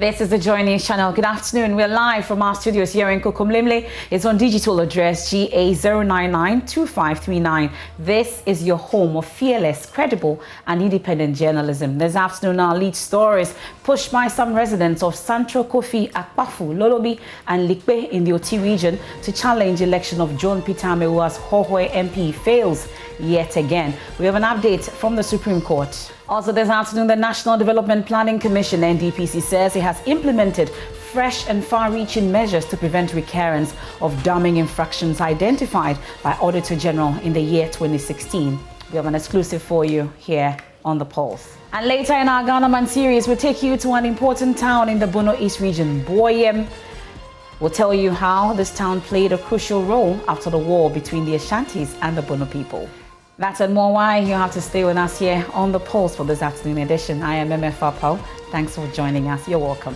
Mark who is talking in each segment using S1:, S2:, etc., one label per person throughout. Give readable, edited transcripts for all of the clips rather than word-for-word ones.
S1: This is the JoyNews channel. Good afternoon. We're live from our studios here in Kokomlemle. It's on digital address GA0992539. This is your home of fearless, credible and independent journalism. This afternoon, our lead stories pushed by some residents of Central Kofi, Akpafu, Lolobi and Likpe in the Oti region to challenge election of John Peter Amewu as Hohoe MP fails yet again. We have an update from the Supreme Court. Also this afternoon, the National Development Planning Commission, NDPC, says it has implemented fresh and far-reaching measures to prevent recurrence of damming infractions identified by Auditor General in the year 2016. We have an exclusive for you here on The Pulse. And later in our Ghana Man series, we'll take you to an important town in the Bono East region, Boyem. We'll tell you how this town played a crucial role after the war between the Ashantis and the Bono people. That's and more why you have to stay with us here on The Pulse for this afternoon edition. I am MF Apau. Thanks for joining us. You're welcome.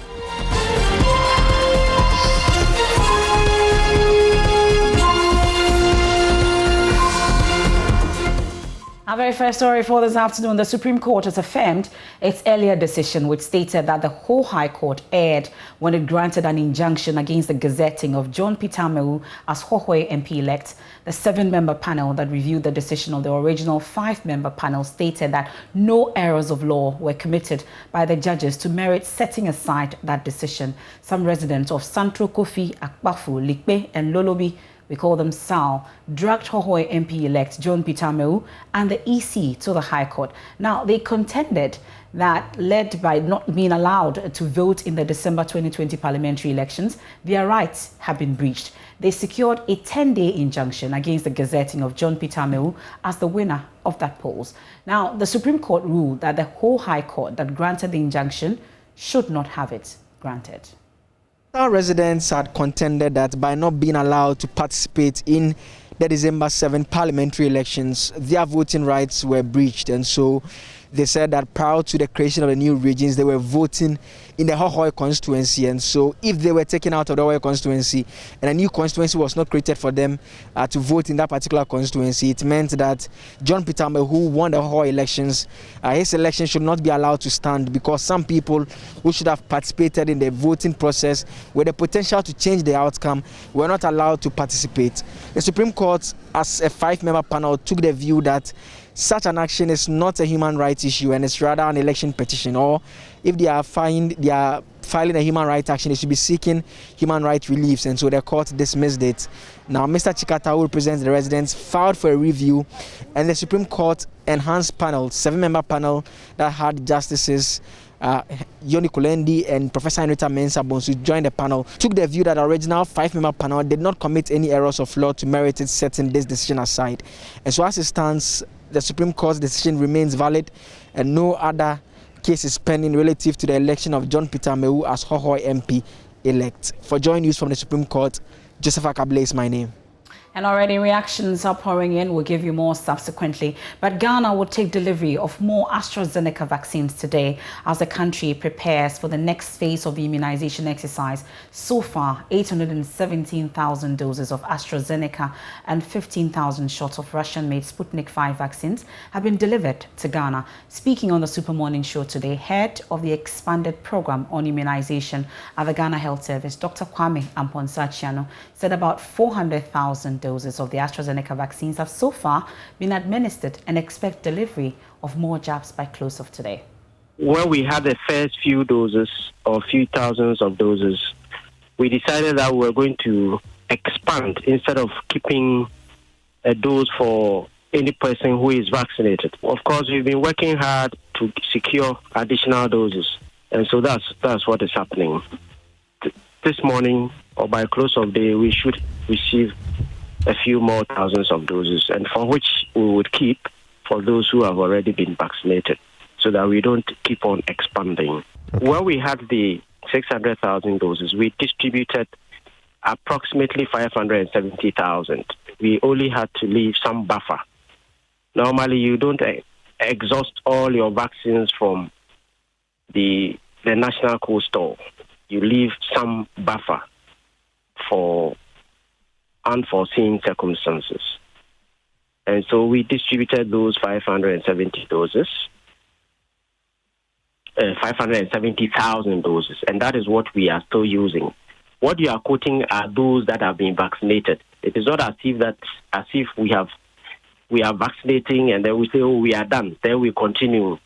S1: Our very first story for this afternoon, the Supreme Court has affirmed its earlier decision, which stated that the whole High Court erred when it granted an injunction against the gazetting of John Peter Amewu as Hohoe MP-elect. The 7-member panel that reviewed the decision of the original 5-member panel stated that no errors of law were committed by the judges to merit setting aside that decision. Some residents of Central Kofi, Akpafu, Likpe and Lolobi, we call them SAL, dragged Hohoe MP-elect John Peter Amewu and the EC to the High Court. Now, they contended that, led by not being allowed to vote in the December 2020 parliamentary elections, their rights have been breached. They secured a 10-day injunction against the gazetting of John Peter Amewu as the winner of that polls. Now, the Supreme Court ruled that the whole High Court that granted the injunction should not have it granted.
S2: Our residents had contended that by not being allowed to participate in the December 7 parliamentary elections, their voting rights were breached, and so they said that prior to the creation of the new regions, they were voting in the Hohoe constituency, and so if they were taken out of the Hohoe constituency and a new constituency was not created for them to vote in that particular constituency, it meant that John Peter Amewu, who won the Hohoe elections, his election should not be allowed to stand because some people who should have participated in the voting process with the potential to change the outcome were not allowed to participate. The Supreme Court, as a 5-member panel, took the view that such an action is not a human rights issue and it's rather an election petition, or if they are filing a human rights action, they should be seeking human rights reliefs, and so the court dismissed it. Now, Mr. Chikata, who represents the residents, filed for a review, and the Supreme Court enhanced panel, 7-member panel that had Justices Yoni Kulendi and Professor Henrietta Mensah Bonsu joined the panel, took the view that the original 5-member panel did not commit any errors of law to merit it setting this decision aside. And so as it stands, the Supreme Court's decision remains valid and no other case is pending relative to the election of John Peter Amewu as Hohoe MP-elect. For JoyNews from the Supreme Court, Joseph Akable is my name.
S1: And already reactions are pouring in. We'll give you more subsequently. But Ghana will take delivery of more AstraZeneca vaccines today as the country prepares for the next phase of the immunization exercise. So far, 817,000 doses of AstraZeneca and 15,000 shots of Russian-made Sputnik 5 vaccines have been delivered to Ghana. Speaking on the Super Morning Show today, head of the expanded program on immunization at the Ghana Health Service, Dr. Kwame Amponsah-Chiano, said about 400,000 doses of the AstraZeneca vaccines have so far been administered and expect delivery of more jabs by close of today.
S3: When we had the first few doses or few thousands of doses, we decided that we were going to expand instead of keeping a dose for any person who is vaccinated. Of course, we've been working hard to secure additional doses, and so that's what is happening. This morning or by close of day, we should receive a few more thousands of doses, and for which we would keep for those who have already been vaccinated, so that we don't keep on expanding. When we had the 600,000 doses, we distributed approximately 570,000. We only had to leave some buffer. Normally, you don't exhaust all your vaccines from the national cold store. You leave some buffer for unforeseen circumstances. And so we distributed those 570 doses. 570,000 doses, and that is what we are still using. What you are quoting are those that have been vaccinated. It is not as if we are vaccinating and then we say, oh, we are done. Then we continue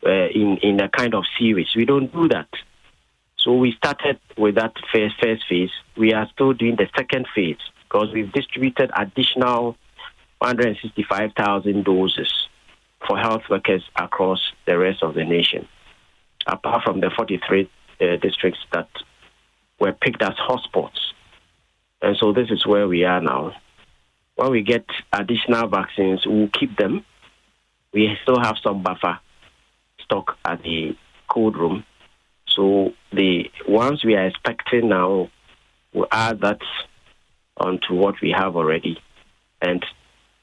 S3: in a kind of series. We don't do that. So we started with that first phase. We are still doing the second phase because we've distributed additional 165,000 doses for health workers across the rest of the nation, apart from the 43 districts that were picked as hotspots. And so this is where we are now. When we get additional vaccines, we'll keep them. We still have some buffer stock at the cold room. So the ones we are expecting now, we'll add that onto what we have already. And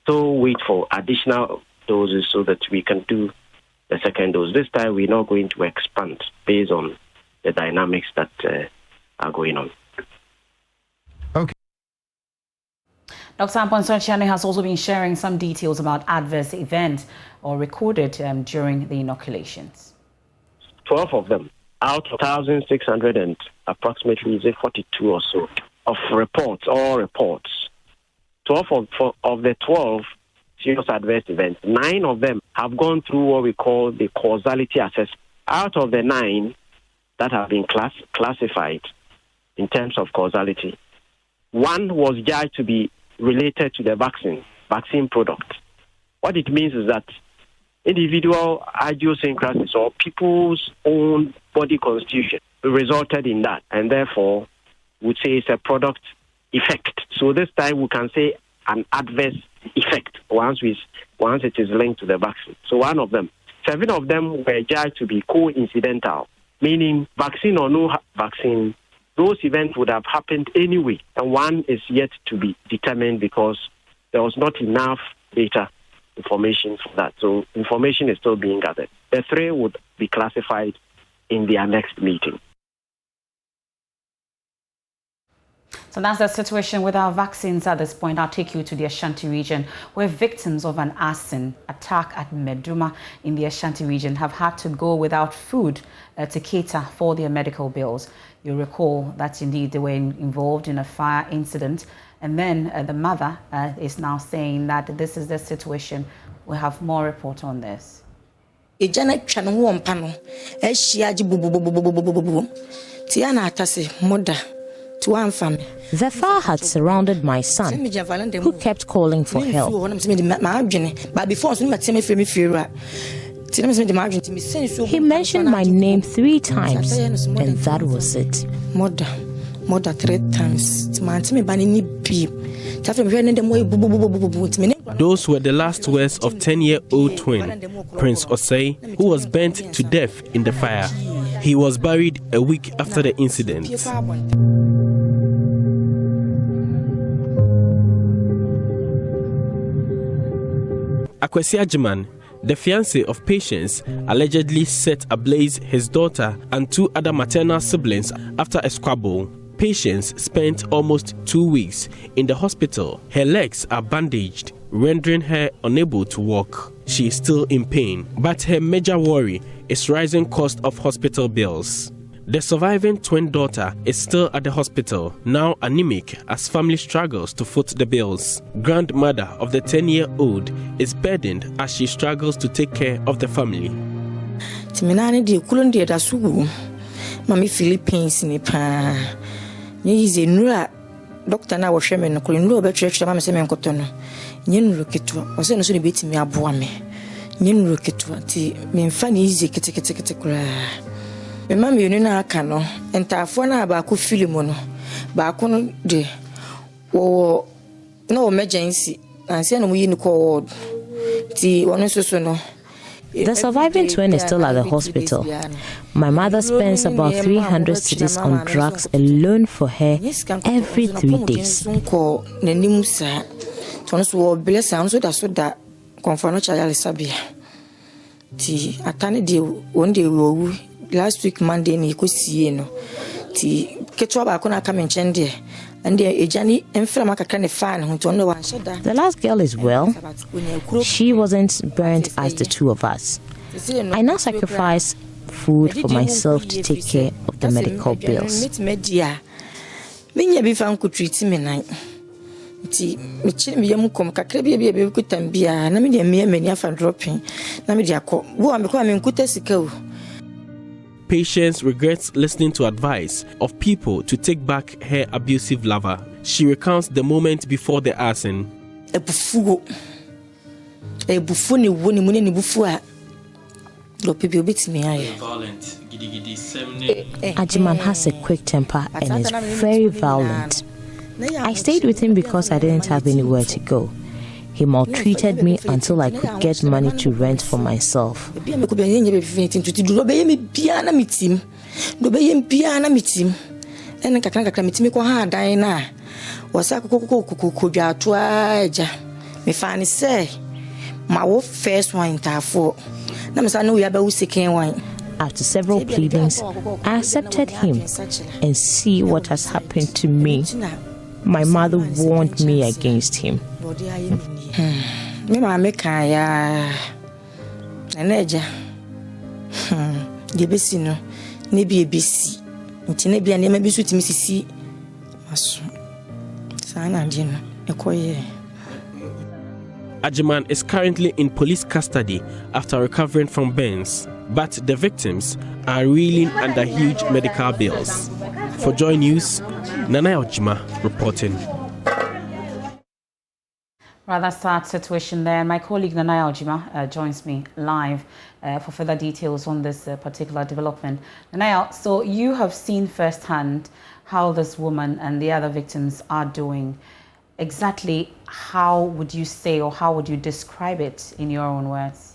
S3: still wait for additional doses so that we can do the second dose. This time we're not going to expand based on the dynamics that are going on.
S4: Okay.
S1: Dr. Amponsah Chiane has also been sharing some details about adverse events or recorded during the inoculations.
S3: 12 of them out of 1,600 and approximately 42 or so of all reports. 12 of the 12 serious adverse events, 9 of them have gone through what we call the causality assessment. Out of the 9 that have been classified in terms of causality, 1 was judged to be related to the vaccine product. What it means is that individual idiosyncrasies or people's own body constitution resulted in that, and therefore would say it's a product effect. So this time we can say an adverse effect once it is linked to the vaccine. So 1 of them. 7 of them were judged to be coincidental, meaning vaccine or no vaccine, those events would have happened anyway, and 1 is yet to be determined because there was not enough data information for that. So information is still being gathered. The 3 would be classified in their next meeting.
S1: So that's the situation with our vaccines at this point. I'll take you to the Ashanti region, where victims of an arson attack at Meduma in the Ashanti region have had to go without food to cater for their medical bills. You'll recall that indeed they were involved in a fire incident. And then the mother is now saying that this is the situation. We'll have more report on this.
S5: The fire had surrounded my son, who kept calling for help. He mentioned my name 3 times, and that was it.
S6: Mother 3 times.
S7: Those were the last words of 10-year-old twin, Prince Osei, who was burnt to death in the fire. He was buried a week after the incident. Akwesi Ajiman, the fiancé of Patience, allegedly set ablaze his daughter and 2 other maternal siblings after a squabble. Patience spent almost 2 weeks in the hospital. Her legs are bandaged, rendering her unable to walk. She is still in pain, but her major worry is rising cost of hospital bills. The surviving twin daughter is still at the hospital, now anemic as family struggles to foot the bills. Grandmother of the 10-year-old is burdened as she struggles to take care of the family.
S6: Mami Philippines ni pa. Nyize nura doctor na wohwe me no kolo nura obetwetwe mama se me nkoto no. Nye nura ketua. Ose no so ne betimi aboa me. Nye nura ketua ti me mfa ni ize kete kura. Me mama yenu na aka no. Entafo na ba ko film no. Ba ko no de wo no emergency. Anse no mu yi ni ko ti wono so no.
S5: The surviving twin is still at the hospital. My mother spends about 300 cedis on drugs alone for her every 3 days.
S6: Last week Monday ni ko sie no ti ketwa ba ko na come nchende and ejani emfra makaka ne fan ho to no wan sheda.
S5: The last girl is well. She wasn't burnt as the 2 of us. I now sacrifice food for myself to take care of the medical bills.
S7: Patience regrets listening to advice of people to take back her abusive lover. She recounts the moment before the arson.
S5: Ajiman has a quick temper and is very violent. I stayed with him because I didn't have anywhere to go. He maltreated me until I could get money to rent for myself. After several pleadings, I accepted him, and see what has happened to me. My mother warned me against him.
S7: Ajiman is currently in police custody after recovering from burns, but the victims are reeling under huge medical bills. For Joy News, Nana Ojima reporting.
S1: Rather sad situation there. My colleague Nana Ojima joins me live for further details on this particular development. Nana, so you have seen firsthand how this woman and the other victims are doing. Exactly how would you say, or how would you describe it in your own words?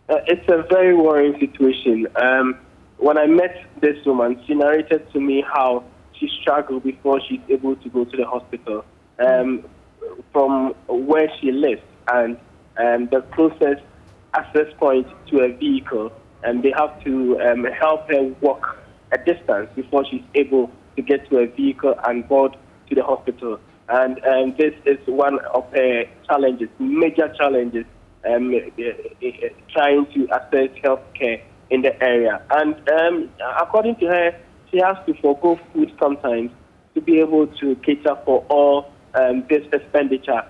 S3: It's a very worrying situation. When I met this woman, she narrated to me how she struggled before she's able to go to the hospital from where she lives, and the closest access point to a vehicle, and they have to help her walk a distance before she's able to get to a vehicle and board to the hospital. And this is one of her challenges, major challenges, trying to access health care in the area. And according to her, she has to forgo food sometimes to be able to cater for all this expenditure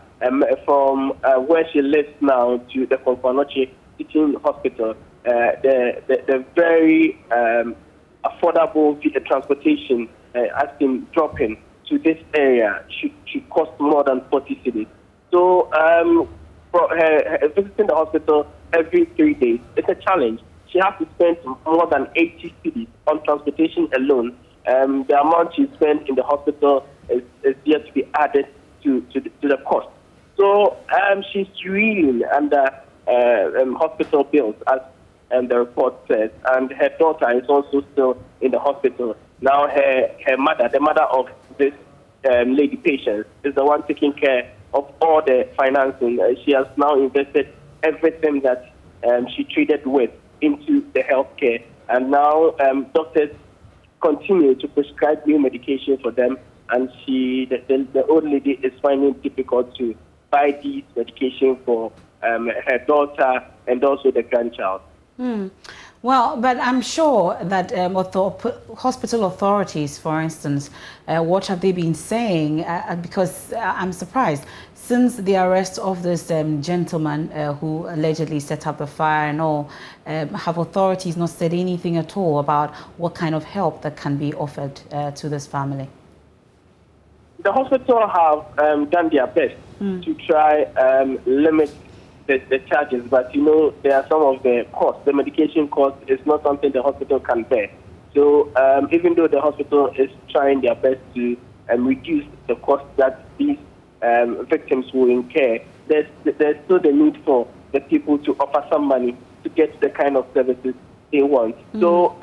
S3: from where she lives now to the Konkwanoche Teaching Hospital. The very affordable transportation has been dropping to this area should cost more than 40 cedis. So for her visiting the hospital every 3 days, it's a challenge. She has to spend more than 80 cedis on transportation alone. The amount she spent in the hospital is yet to be added to the cost. So she's reeling under hospital bills, as the report says, and her daughter is also still in the hospital. Now her mother, the mother of this lady patient, is the one taking care of all the financing. She has now invested everything that she treated with into the healthcare, and now doctors continue to prescribe new medication for them, and the old lady is finding it difficult to buy these medication for her daughter and also the grandchild.
S1: Well, but I'm sure that hospital authorities, for instance, what have they been saying? Because I'm surprised. Since the arrest of this gentleman who allegedly set up the fire and all, have authorities not said anything at all about what kind of help that can be offered to this family?
S3: The hospital have done their best to try limit the charges, but you know, there are some of the costs. The medication cost is not something the hospital can bear. So even though the hospital is trying their best to reduce the cost that these victims will incur, there's still the need for the people to offer some money to get the kind of services they want. So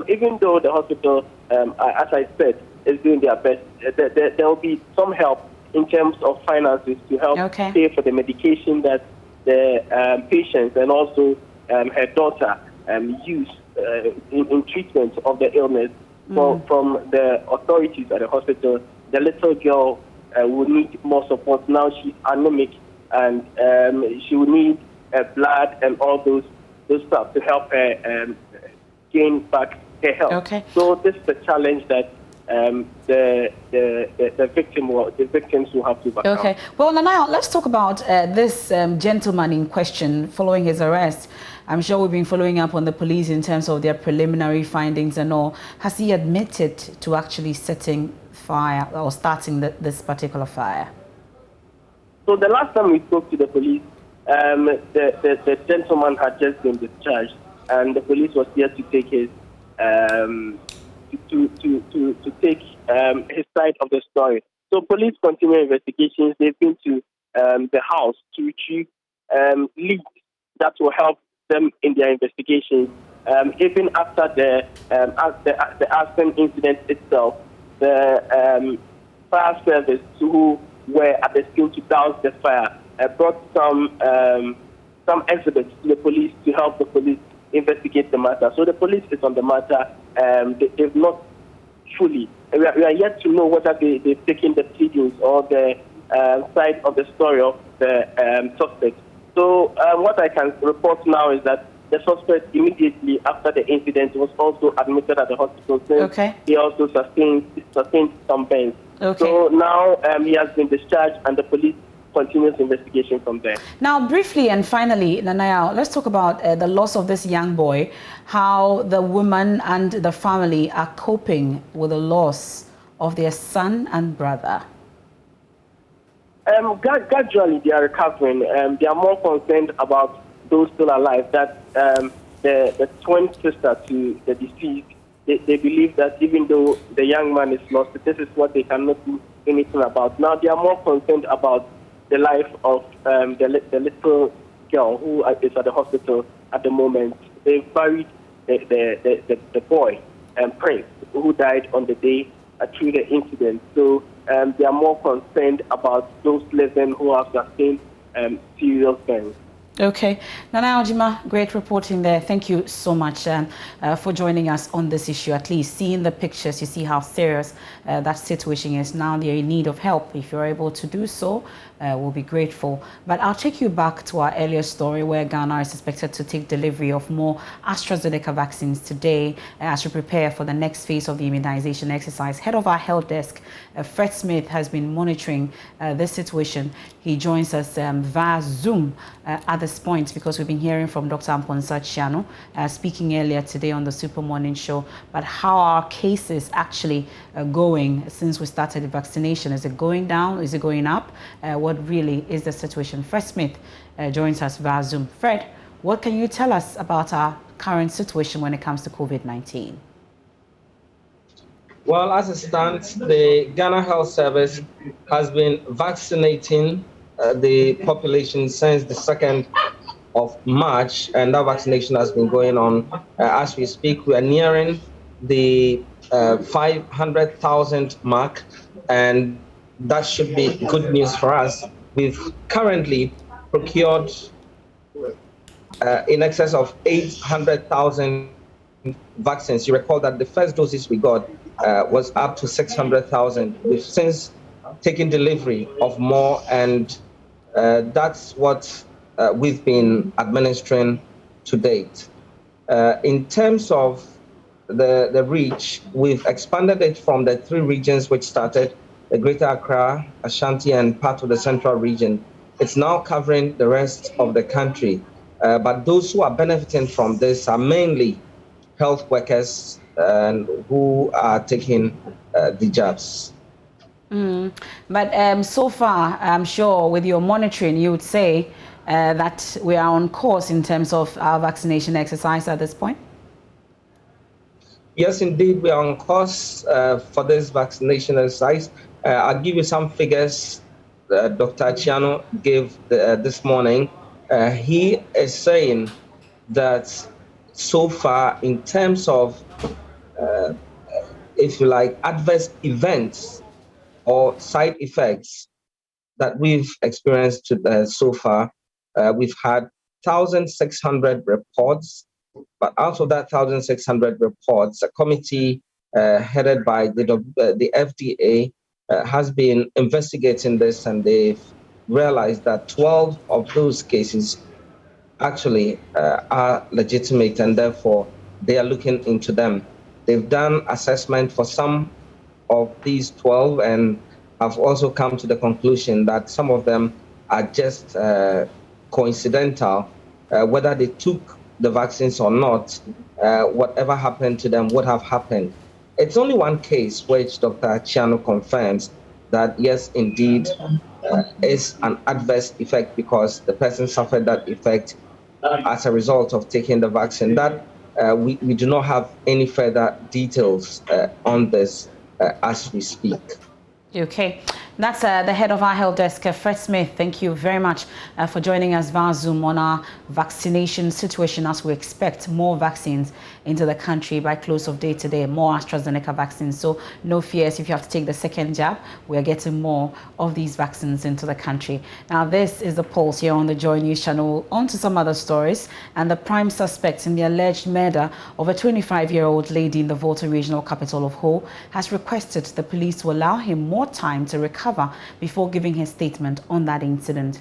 S3: even though the hospital, as I said, is doing their best, there will be some help in terms of finances to help pay for the medication that the patients and also her daughter use in treatment of the illness. From the authorities at the hospital, the little girl will need more support. Now she's anemic, and she will need blood and all those those stuff to help her gain back her health.
S1: Okay.
S3: So this is the challenge that the victims will have to overcome.
S1: Okay. Well, Nanaya, let's talk about this gentleman in question following his arrest. I'm sure we've been following up on the police in terms of their preliminary findings and all. Has he admitted to actually setting fire or starting this particular fire?
S3: So the last time we spoke to the police, the gentleman had just been discharged, and the police was here to take his to take his side of the story. So police continue investigations. They've been to the house to retrieve leads that will help them in their investigations. Even after the arson incident itself, the fire service who were at the scene to douse the fire brought some exhibits to the police to help the police investigate the matter. So the police is on the matter. They've not fully. We are yet to know whether they've taken the pleadings or the side of the story of the suspect. So what I can report now is that the suspect immediately after the incident was also admitted at the hospital.
S1: Okay.
S3: He also sustained some burns.
S1: Okay.
S3: So now he has been discharged, and the police continues investigation from there.
S1: Now, briefly and finally, Nanaya, let's talk about the loss of this young boy, how the woman and the family are coping with the loss of their son and brother.
S3: Gradually, they are recovering. They are more concerned about those still alive, that the twin sister to the deceased, they believe that even though the young man is lost, this is what they cannot do anything about. Now, they are more concerned about the life of the little girl who is at the hospital at the moment. They buried the boy, Prince, who died on the day through the incident. So they are more concerned about those living who have sustained serious burns.
S1: Okay. Nana Ojima, great reporting there. Thank you so much for joining us on this issue. At least seeing the pictures, you see how serious that situation is. Now they're in need of help. If you're able to do so, we'll be grateful. But I'll take you back to our earlier story where Ghana is expected to take delivery of more AstraZeneca vaccines today as we prepare for the next phase of the immunization exercise. Head of our health desk, Fred Smith, has been monitoring this situation. He joins us via Zoom at this point because we've been hearing from Dr. Amponsa Chiano speaking earlier today on the Super Morning Show. But how are cases actually going since we started the vaccination? Is it going down? Is it going up? What really is the situation? Fred Smith joins us via Zoom. Fred, what can you tell us about our current situation when it comes to COVID-19?
S8: Well, as it stands, the Ghana Health Service has been vaccinating the population since the 2nd of March, and that vaccination has been going on as we speak. We are nearing the 500,000 mark, and that should be good news for us. We've currently procured in excess of 800,000 vaccines. You recall that the first doses we got was up to 600,000. We've since taken delivery of more, and that's what we've been administering to date. In terms of the reach, we've expanded it from the 3 regions which started, the Greater Accra, Ashanti, and part of the Central region. It's now covering the rest of the country. But those who are benefiting from this are mainly health workers who are taking the jabs.
S1: But so far, I'm sure with your monitoring, you would say that we are on course in terms of our vaccination exercise at this point?
S8: Yes, indeed, we are on course for this vaccination exercise. I'll give you some figures Dr. Chiano gave this morning. He is saying that so far, in terms of, if you like, adverse events or side effects that we've experienced so far, we've had 1,600 reports. But out of that 1,600 reports, a committee headed by the FDA has been investigating this, and they've realized that 12 of those cases actually are legitimate, and therefore they are looking into them. They've done assessment for some of these 12 and have also come to the conclusion that some of them are just coincidental. Whether they took the vaccines or not, whatever happened to them would have happened. It's only one case which Dr. Chiano confirms that, yes, indeed, is an adverse effect because the person suffered that effect as a result of taking the vaccine. That we do not have any further details on this as we speak.
S1: Okay, that's the head of our health desk, Fred Smith. Thank you very much for joining us via Zoom on our vaccination situation as we expect more vaccines into the country by close of day today, more AstraZeneca vaccines. So no fears if you have to take the second jab, we are getting more of these vaccines into the country. Now, this is the pulse here on the Joy News channel. On to some other stories. And the prime suspect in the alleged murder of a 25-year-old lady in the Volta regional capital of Ho has requested the police to allow him more time to recover before giving his statement on that incident.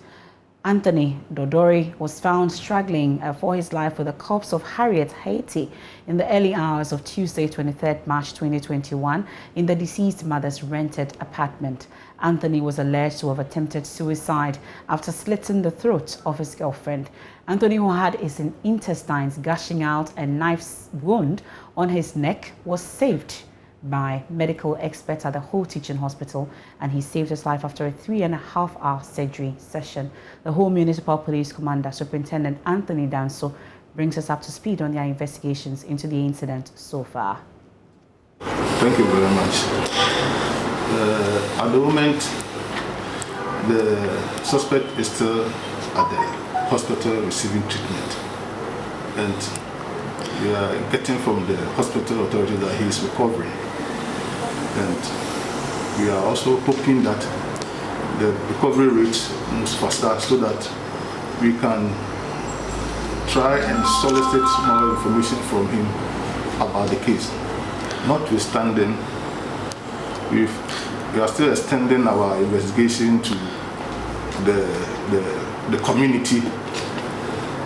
S1: Anthony Dodori was found struggling for his life with the corpse of Harriet Haiti in the early hours of Tuesday, 23rd March 2021 in the deceased mother's rented apartment. Anthony was alleged to have attempted suicide after slitting the throat of his girlfriend. Anthony, who had his intestines gushing out and knife wound on his neck, was saved by medical experts at the Ho Teaching Hospital, and he saved his life after a 3.5-hour surgery session. The Ho Municipal Police Commander, Superintendent Anthony Danso, brings us up to speed on their investigations into the incident so far.
S9: Thank you very much. At the moment, the suspect is still at the hospital receiving treatment, and we are getting from the hospital authority that he is recovering. And we are also hoping that the recovery rate moves faster so that we can try and solicit more information from him about the case. Notwithstanding, we are still extending our investigation to the community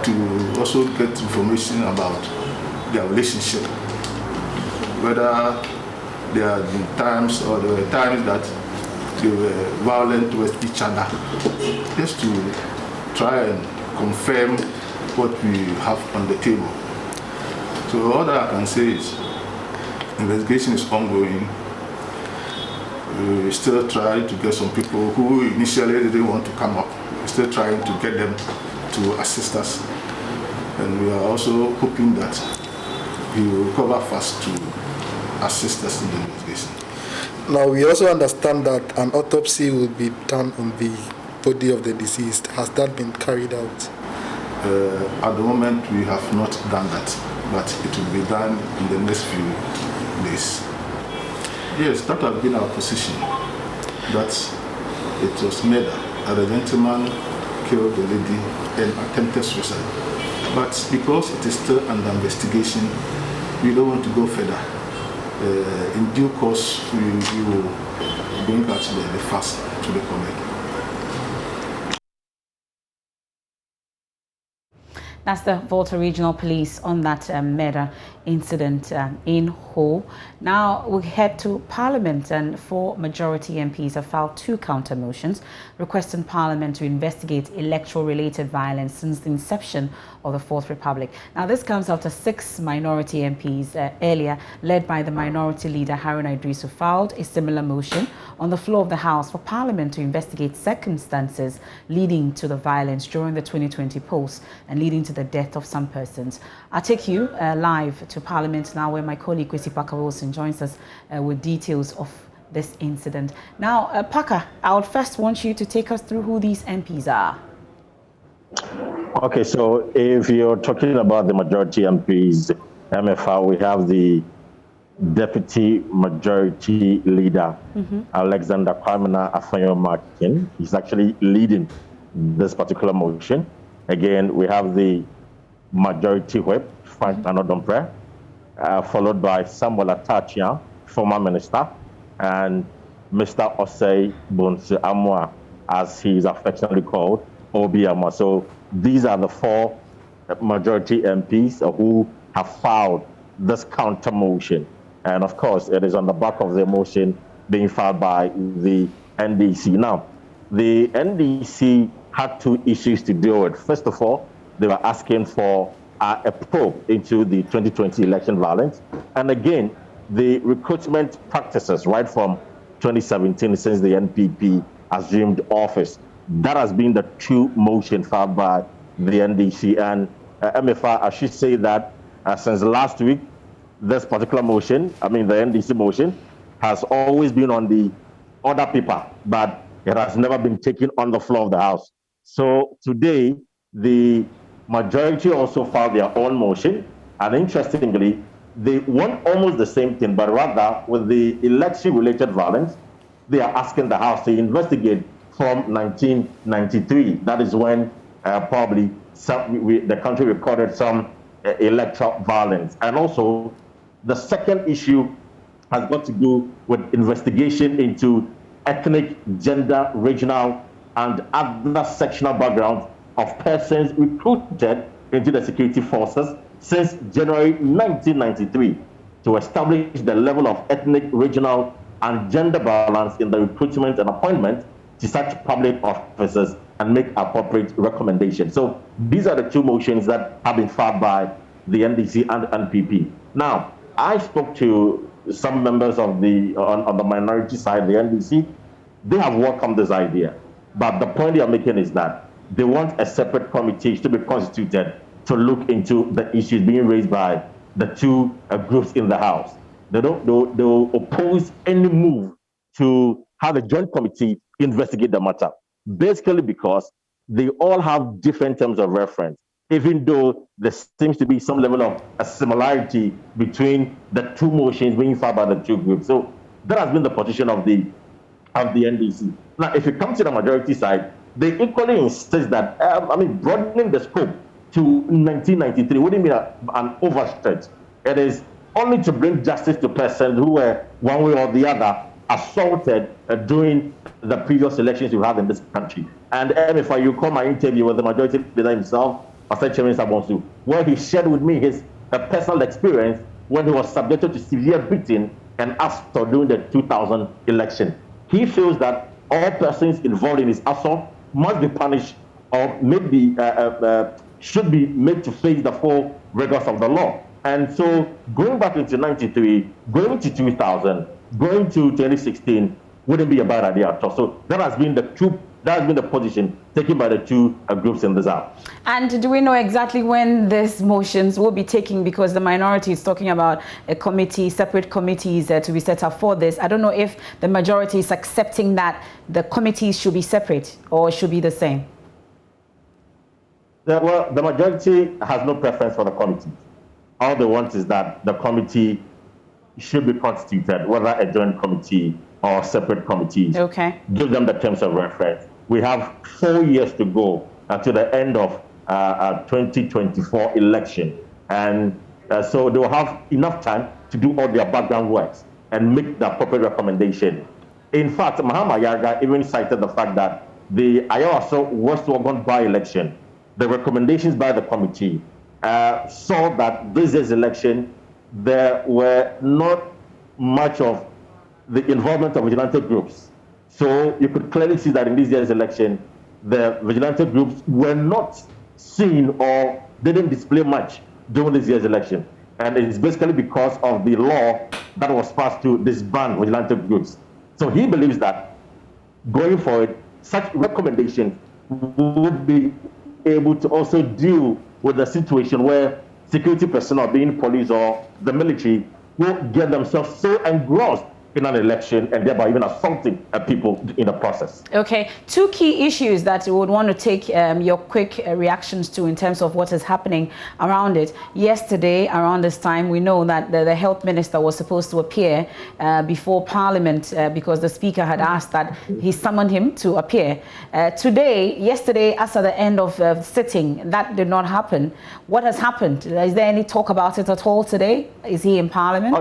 S9: to also get information about their relationship, whether there have been times or there were times that they were violent towards each other, just to try and confirm what we have on the table. So all that I can say is investigation is ongoing. We still try to get some people who initially didn't want to come up. We're still trying to get them to assist us. And we are also hoping that he will recover fast to assist us in the investigation.
S10: Now, we also understand that an autopsy will be done on the body of the deceased. Has that been carried out?
S9: At the moment, we have not done that, but it will be done in the next few days. Yes, that has been our position, that it was murder, that the gentleman killed the lady and attempted suicide. But because it is still under investigation, we don't want to go further. In due course, we will bring out the facts to the public.
S1: That's the Volta Regional Police on that murder incident in Ho. Now we head to Parliament, and 4 majority MPs have filed 2 counter motions requesting Parliament to investigate electoral-related violence since the inception of the Fourth Republic. Now this comes after 6 minority MPs earlier, led by the Minority Leader Haruna Idrisu, filed a similar motion on the floor of the House for Parliament to investigate circumstances leading to the violence during the 2020 polls and leading to the death of some persons. I'll take you live to Parliament now, where my colleague Kwesi Parker Wilson joins us with details of this incident. Now, Parker, I would first want you to take us through who these MPs are.
S11: Okay, so if you're talking about the majority MPs, MFR, we have the Deputy Majority Leader, Alexander Kwamina Afanyo-Markin. He's actually leading this particular motion. Again, we have the Majority Whip, Frank Anodombre, followed by Samuel Atachia, former minister, and Mr. Osei Bonsu Amwa, as he is affectionately called, Obi Amwa. So these are the 4 majority MPs who have filed this counter motion. And of course, it is on the back of the motion being filed by the NDC. Now, the NDC had two issues to deal with. First of all, they were asking for a probe into the 2020 election violence. And again, the recruitment practices right from 2017 since the NPP assumed office. That has been the two motion filed by the NDC. And MFR, I should say that since last week, this particular motion, the NDC motion, has always been on the order paper, but it has never been taken on the floor of the House. So today, the majority also filed their own motion, and interestingly, they want almost the same thing, but rather with the election-related violence, they are asking the House to investigate from 1993. That is when probably the country recorded some electoral violence. And also, the second issue has got to do with investigation into ethnic, gender, regional, and other sectional backgrounds of persons recruited into the security forces since January 1993 to establish the level of ethnic, regional, and gender balance in the recruitment and appointment to such public officers and make appropriate recommendations. So these are the two motions that have been filed by the NDC and NPP. Now, I spoke to some members of on the minority side, the NDC. They have welcomed this idea. But the point they are making is that they want a separate committee to be constituted to look into the issues being raised by the two groups in the House. They will oppose any move to have a joint committee investigate the matter, basically because they all have different terms of reference, even though there seems to be some level of a similarity between the two motions being filed by the two groups. So that has been the position of the NDC. Now, if it comes to the majority side, they equally insist that, broadening the scope to 1993 wouldn't be an overstretch. It is only to bring justice to persons who were, one way or the other, assaulted during the previous elections we had in this country. And if you call my interview with the majority leader himself, Pastor Chairman Sabonsu, where he shared with me his personal experience when he was subjected to severe beating and asked during the 2000 election. He feels that all persons involved in his assault must be punished or maybe should be made to face the full rigors of the law. And so going back into 93, going to 2000, going to 2016 wouldn't be a bad idea at all. So that has been the position taken by the two groups in this house.
S1: And do we know exactly when these motions will be taken? Because the minority is talking about a committee, separate committees to be set up for this. I don't know if the majority is accepting that the committees should be separate or should be the same.
S11: Well, the majority has no preference for the committee. All they want is that the committee should be constituted, whether a joint committee or separate committees.
S1: Okay.
S11: Give them the terms of reference. We have 4 years to go to the end of 2024 election. And so they will have enough time to do all their background works and make the appropriate recommendation. In fact, Mahama Yaga even cited the fact that the Ayawaso West Wagon by-election, the recommendations by the committee saw that this year's election, there were not much of the involvement of vigilante groups. So you could clearly see that in this year's election, the vigilante groups were not seen or didn't display much during this year's election. And it's basically because of the law that was passed to disband vigilante groups. So he believes that going forward, such recommendations would be able to also deal with the situation where security personnel, being police or the military, will get themselves so engrossed in an election and thereby even assaulting people in the process. Okay,
S1: two key issues that you would want to take your quick reactions to in terms of what is happening around it. Yesterday, around this time, we know that the health minister was supposed to appear before Parliament because the Speaker had asked that he summoned him to appear. Yesterday, as at the end of sitting, that did not happen. What has happened? Is there any talk about it at all today? Is he in Parliament?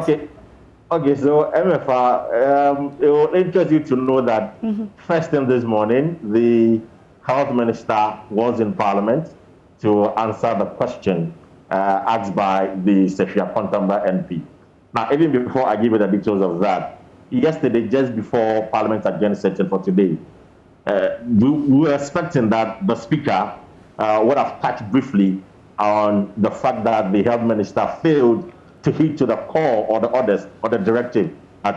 S11: Okay, so MFR, it will interest you to know that first thing this morning, the health minister was in Parliament to answer the question asked by the Sefia Kontamba MP. Now, even before I give you the details of that, yesterday, just before Parliament adjourned session for today, we were expecting that the Speaker would have touched briefly on the fact that the Health Minister failed to heed to the call or the orders or the directive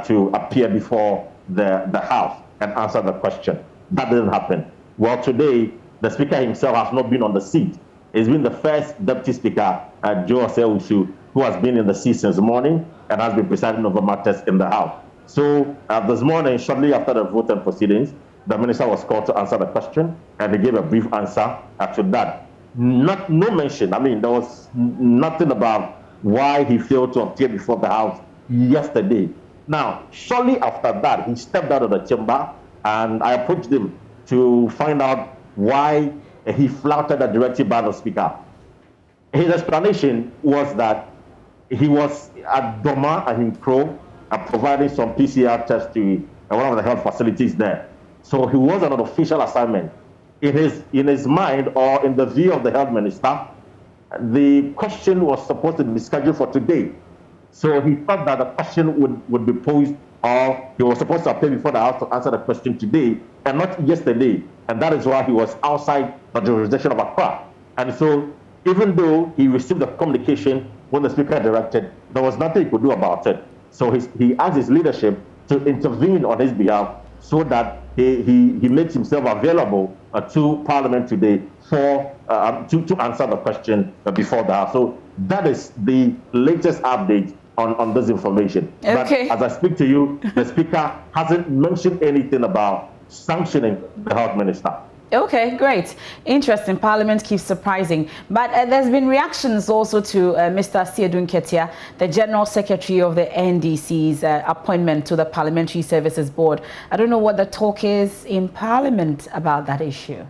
S11: to appear before the House and answer the question. That didn't happen. Well, today, the Speaker himself has not been on the seat. He's been the first Deputy Speaker, Joe Osei-Usu, who has been in the seat since morning and has been presiding over matters in the House. So this morning, shortly after the vote and proceedings, the Minister was called to answer the question, and he gave a brief answer to that. No mention, I mean, there was nothing about why he failed to appear before the House yesterday. Now, shortly after that, he stepped out of the chamber, and I approached him to find out why he flouted the directive by the Speaker. His explanation was that he was at Doma and Hinkro providing some PCR tests to one of the health facilities there. So he was on an official assignment. In his mind, or in the view of the Health Minister, the question was supposed to be scheduled for today. So he thought that the question would be posed, or he was supposed to appear before the House to answer the question today and not yesterday. And that is why he was outside the jurisdiction of Accra. And so even though he received the communication when the Speaker directed, there was nothing he could do about it. So he asked his leadership to intervene on his behalf so that he makes himself available to Parliament today to answer the question before the House. So that is the latest update on this information.
S1: Okay.
S11: But as I speak to you, the Speaker hasn't mentioned anything about sanctioning the Health Minister.
S1: Okay, great. Interesting. Parliament keeps surprising. But there's been reactions also to Mr. Siedun Ketia, the General Secretary of the NDC's appointment to the Parliamentary Services Board. I don't know what the talk is in Parliament about that issue.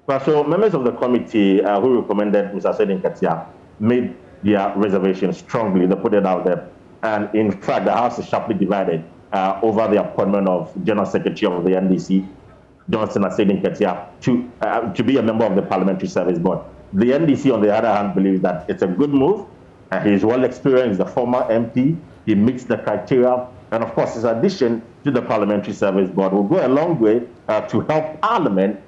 S11: Well, so members of the committee who recommended Mr. Siedun Ketia made their reservations strongly. They put it out there. And in fact, the House is sharply divided over the appointment of General Secretary of the NDC, Johnson Siedun Ketia, to be a member of the Parliamentary Service Board. The NDC, on the other hand, believes that it's a good move. He's well experienced, the former MP. He meets the criteria. And of course, his addition to the Parliamentary Service Board will go a long way to help Parliament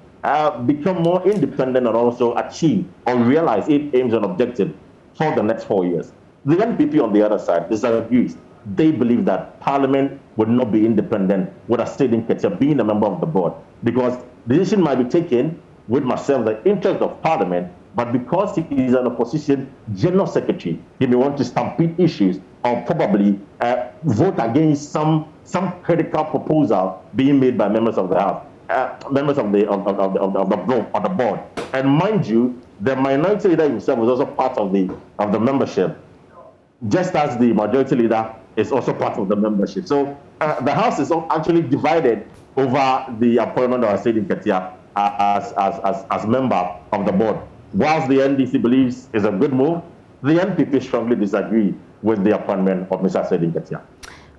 S11: become more independent and also achieve or realize its aims and objectives for the next 4 years. The NPP, on the other side, disagrees. They believe that Parliament would not be independent without Siedun Ketia being a member of the board, because the decision might be taken with myself, the interest of Parliament, but because he is an opposition General Secretary, he may want to stampede issues or probably vote against some critical proposal being made by members of the House, members of the board. And mind you, the minority leader himself is also part of the membership, just as the majority leader is also part of the membership. So the House is actually divided over the appointment of Siedun Ketia as member of the board. Whilst the NDC believes is a good move, the NPP strongly disagree with the appointment of Mr. Siedun Ketia.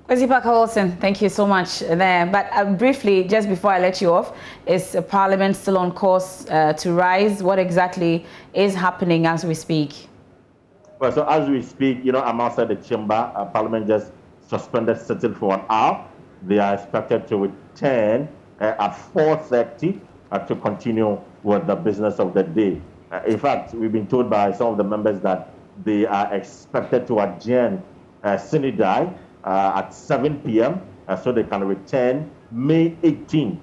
S1: Kwesi Parker-Wilson, thank you so much there. But briefly, just before I let you off, is Parliament still on course to rise? What exactly is happening as we speak?
S11: Well, so as we speak, I'm outside the chamber. Parliament just suspended sitting for an hour. They are expected to return at 4:30 to continue with the business of the day. In fact, we've been told by some of the members that they are expected to adjourn sine die at 7 p.m. So they can return May 18.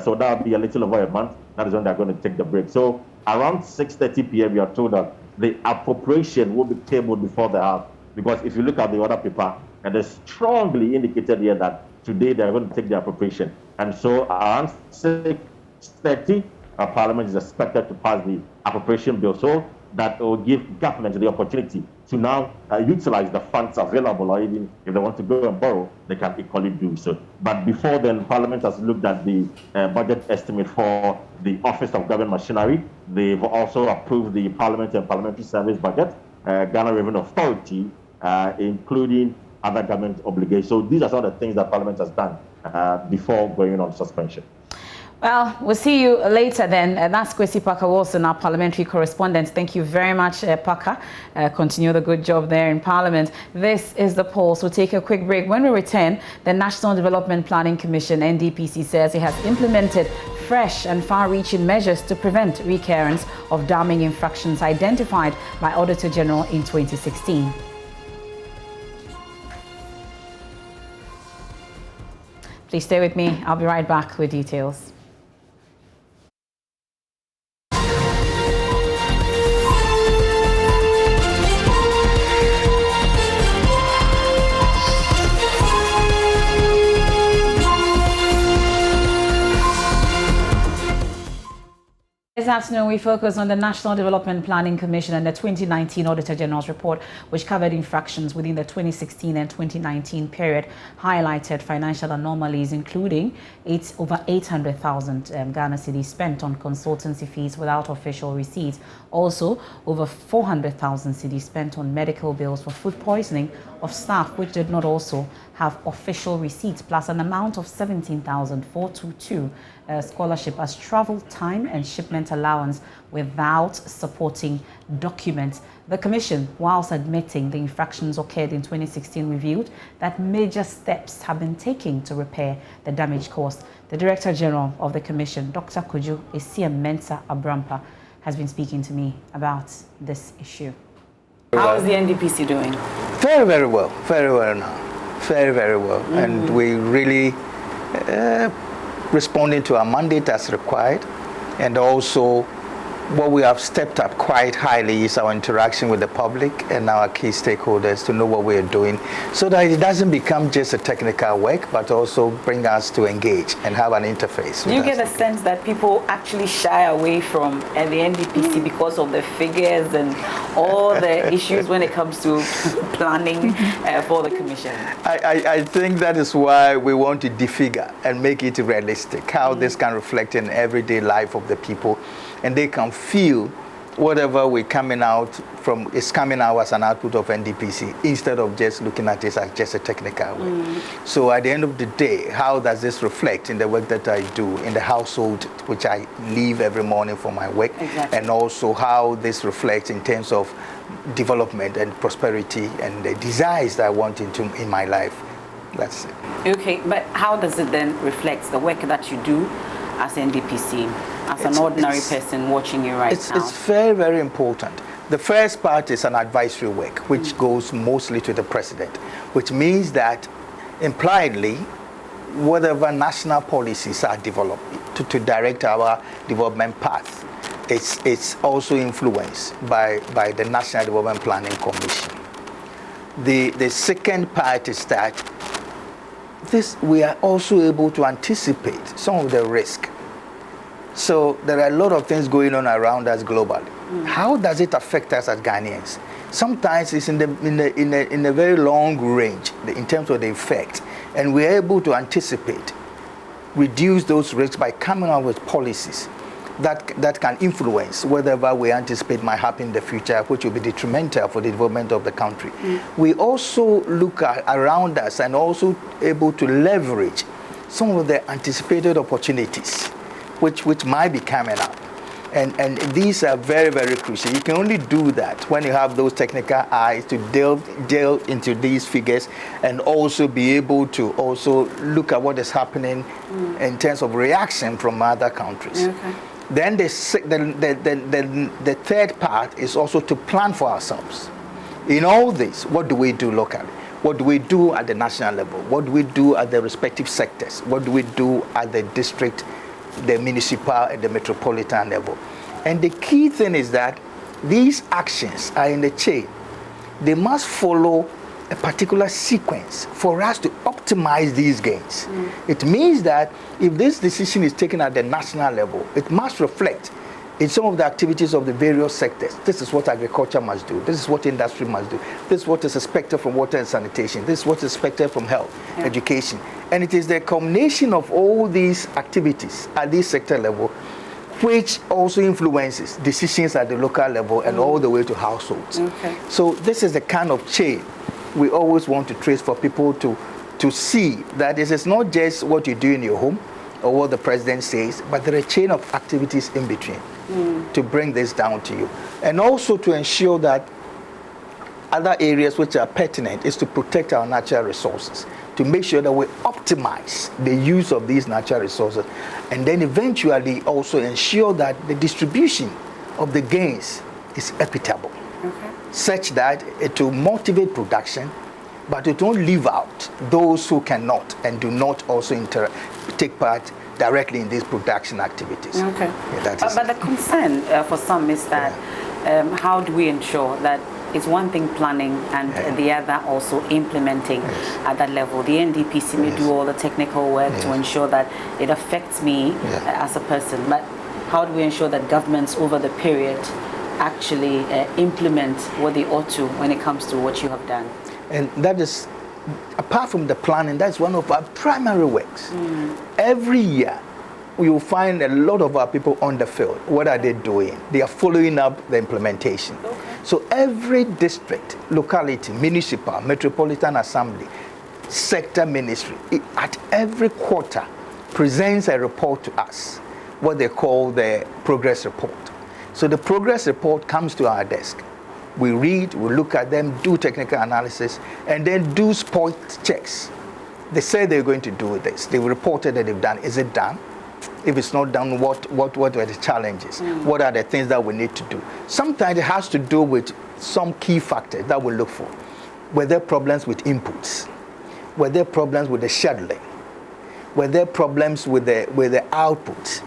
S11: So that will be a little over a month. That is when they're going to take the break. So around 6:30 p.m., we are told that the appropriation will be tabled before the House. Because if you look at the other paper, and it's strongly indicated here that today they're going to take the appropriation. And so around 6:30, Parliament is expected to pass the appropriation bill, so that will give government the opportunity to now utilize the funds available, or even if they want to go and borrow, they can equally do so. But before then, Parliament has looked at the budget estimate for the Office of Government Machinery. They've also approved the Parliament and Parliamentary Service budget, Ghana Revenue Authority, including other government obligations. So these are some of the things that Parliament has done before going on suspension.
S1: Well, we'll see you later then. That's Kwesi Parker Wilson, our parliamentary correspondent. Thank you very much, Parker. Continue the good job there in Parliament. This is The Pulse. We'll take a quick break. When we return, the National Development Planning Commission, NDPC, says it has implemented fresh and far-reaching measures to prevent recurrence of damning infractions identified by Auditor General in 2016. Please stay with me. I'll be right back with details. This afternoon, we focus on the National Development Planning Commission and the 2019 Auditor General's report, which covered infractions within the 2016 and 2019 period, highlighted financial anomalies, including over 800,000 Ghana cedis spent on consultancy fees without official receipts. Also, over 400,000 cedis spent on medical bills for food poisoning of staff, which did not also have official receipts, plus an amount of 17,422 scholarship as travel time and shipment allowance without supporting documents. The Commission, whilst admitting the infractions occurred in 2016, revealed that major steps have been taken to repair the damage caused. The Director General of the Commission, Dr. Kojo Esiam-Mensah Abrampa, has been speaking to me about this issue. How is the NDPC doing?
S12: Very, very well. Very well now. Very, very well. Mm-hmm. And we really responding to our mandate as required, and also what we have stepped up quite highly is our interaction with the public and our key stakeholders to know what we are doing, so that it doesn't become just a technical work, but also bring us to engage and have an interface.
S1: Do you get a sense that people actually shy away from the NDPC because of the figures and all the issues when it comes to planning for the Commission?
S12: I think that is why we want to defigure and make it realistic, how this can reflect in everyday life of the people, and they can feel whatever we're coming out from is coming out as an output of NDPC, instead of just looking at it as just a technical way. So at the end of the day, how does this reflect in the work that I do in the household, which I leave every morning for my work, and also how this reflects in terms of development and prosperity and the desires that I want in my life. That's it. Okay, but how does it then reflect the work that you do as NDPC, as an ordinary person watching you right now? It's very, very important. The first part is an advisory work, which goes mostly to the president, which means that impliedly, whatever national policies are developed to direct our development path, it's also influenced by the National Development Planning Commission. The second part is that we are also able to anticipate some of the risk. So there are a lot of things going on around us globally. How does it affect us as Ghanaians? Sometimes it's in a very long range in terms of the effect, and we are able to anticipate, reduce those risks by coming up with policies that can influence whatever we anticipate might happen in the future, which will be detrimental for the development of the country. We also look around us and also able to leverage some of the anticipated opportunities which might be coming up. And these are very, very crucial. You can only do that when you have those technical eyes to delve into these figures, and also be able to also look at what is happening in terms of reaction from other countries. Then the third part is also to plan for ourselves. In all this, what do we do locally? What do we do at the national level? What do we do at the respective sectors? What do we do at the district, the municipal, and the metropolitan level? And the key thing is that these actions are in the chain. They must follow a particular sequence for us to optimize these gains. It means that if this decision is taken at the national level, it must reflect in some of the activities of the various sectors. This is what agriculture must do. This is what industry must do. This is what is expected from water and sanitation. This is what is expected from health, education. And it is the combination of all these activities at this sector level which also influences decisions at the local level and all the way to households. So this is the kind of chain we always want to trace for people to see that this is not just what you do in your home, or what the president says, but there are a chain of activities in between to bring this down to you. And also to ensure that other areas which are pertinent is to protect our natural resources, to make sure that we optimize the use of these natural resources, and then eventually also ensure that the distribution of the gains is equitable, such that it will motivate production, but it won't leave out those who cannot and do not also take part directly in these production activities.
S1: Okay.
S12: Yeah,
S1: but the concern for some is that how do we ensure that it's one thing planning and the other also implementing at that level? The NDPC may do all the technical work to ensure that it affects me as a person, but how do we ensure that governments over the period actually implement what they ought to when it comes to what you have done?
S12: And that is, apart from the planning, that's one of our primary works. Every year, we will find a lot of our people on the field. What are they doing? They are following up the implementation. So every district, locality, municipal, metropolitan assembly, sector ministry, at every quarter presents a report to us, what they call the progress report. So the progress report comes to our desk. We read, we look at them, do technical analysis, and then do spot checks. They say they're going to do this. They reported that they've done. Is it done? If it's not done, what are the challenges? What are the things that we need to do? Sometimes it has to do with some key factors that we look for. Were there problems with inputs? Were there problems with the scheduling? Were there problems with the output?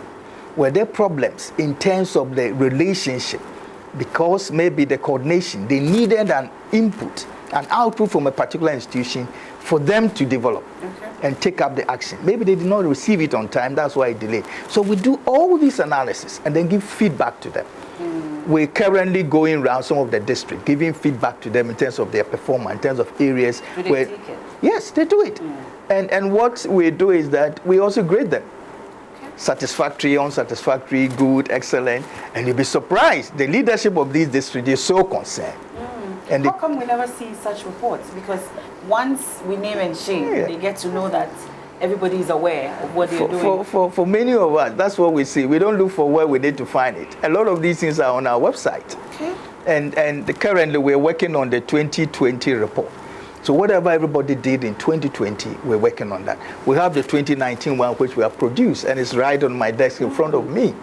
S12: Were there problems in terms of the relationship? Because maybe the coordination, they needed an input, an output from a particular institution for them to develop and take up the action. Maybe they did not receive it on time, that's why it delayed. So we do all this analysis and then give feedback to them. We're currently going around some of the districts, giving feedback to them in terms of their performance, in terms of areas where... Take it? Yes, they do it. And what we do is that we also grade them. Satisfactory, unsatisfactory, good, excellent, and you'll be surprised. The leadership of these districts is so concerned. And
S1: how come we never see such reports? Because once we name and shame, they get to know that everybody is aware of what they're doing.
S12: For many of us, that's what we see. We don't look for where we need to find it. A lot of these things are on our website. And currently we're working on the 2020 report. So whatever everybody did in 2020, we're working on that. We have the 2019 one, which we have produced, and it's right on my desk in front of me.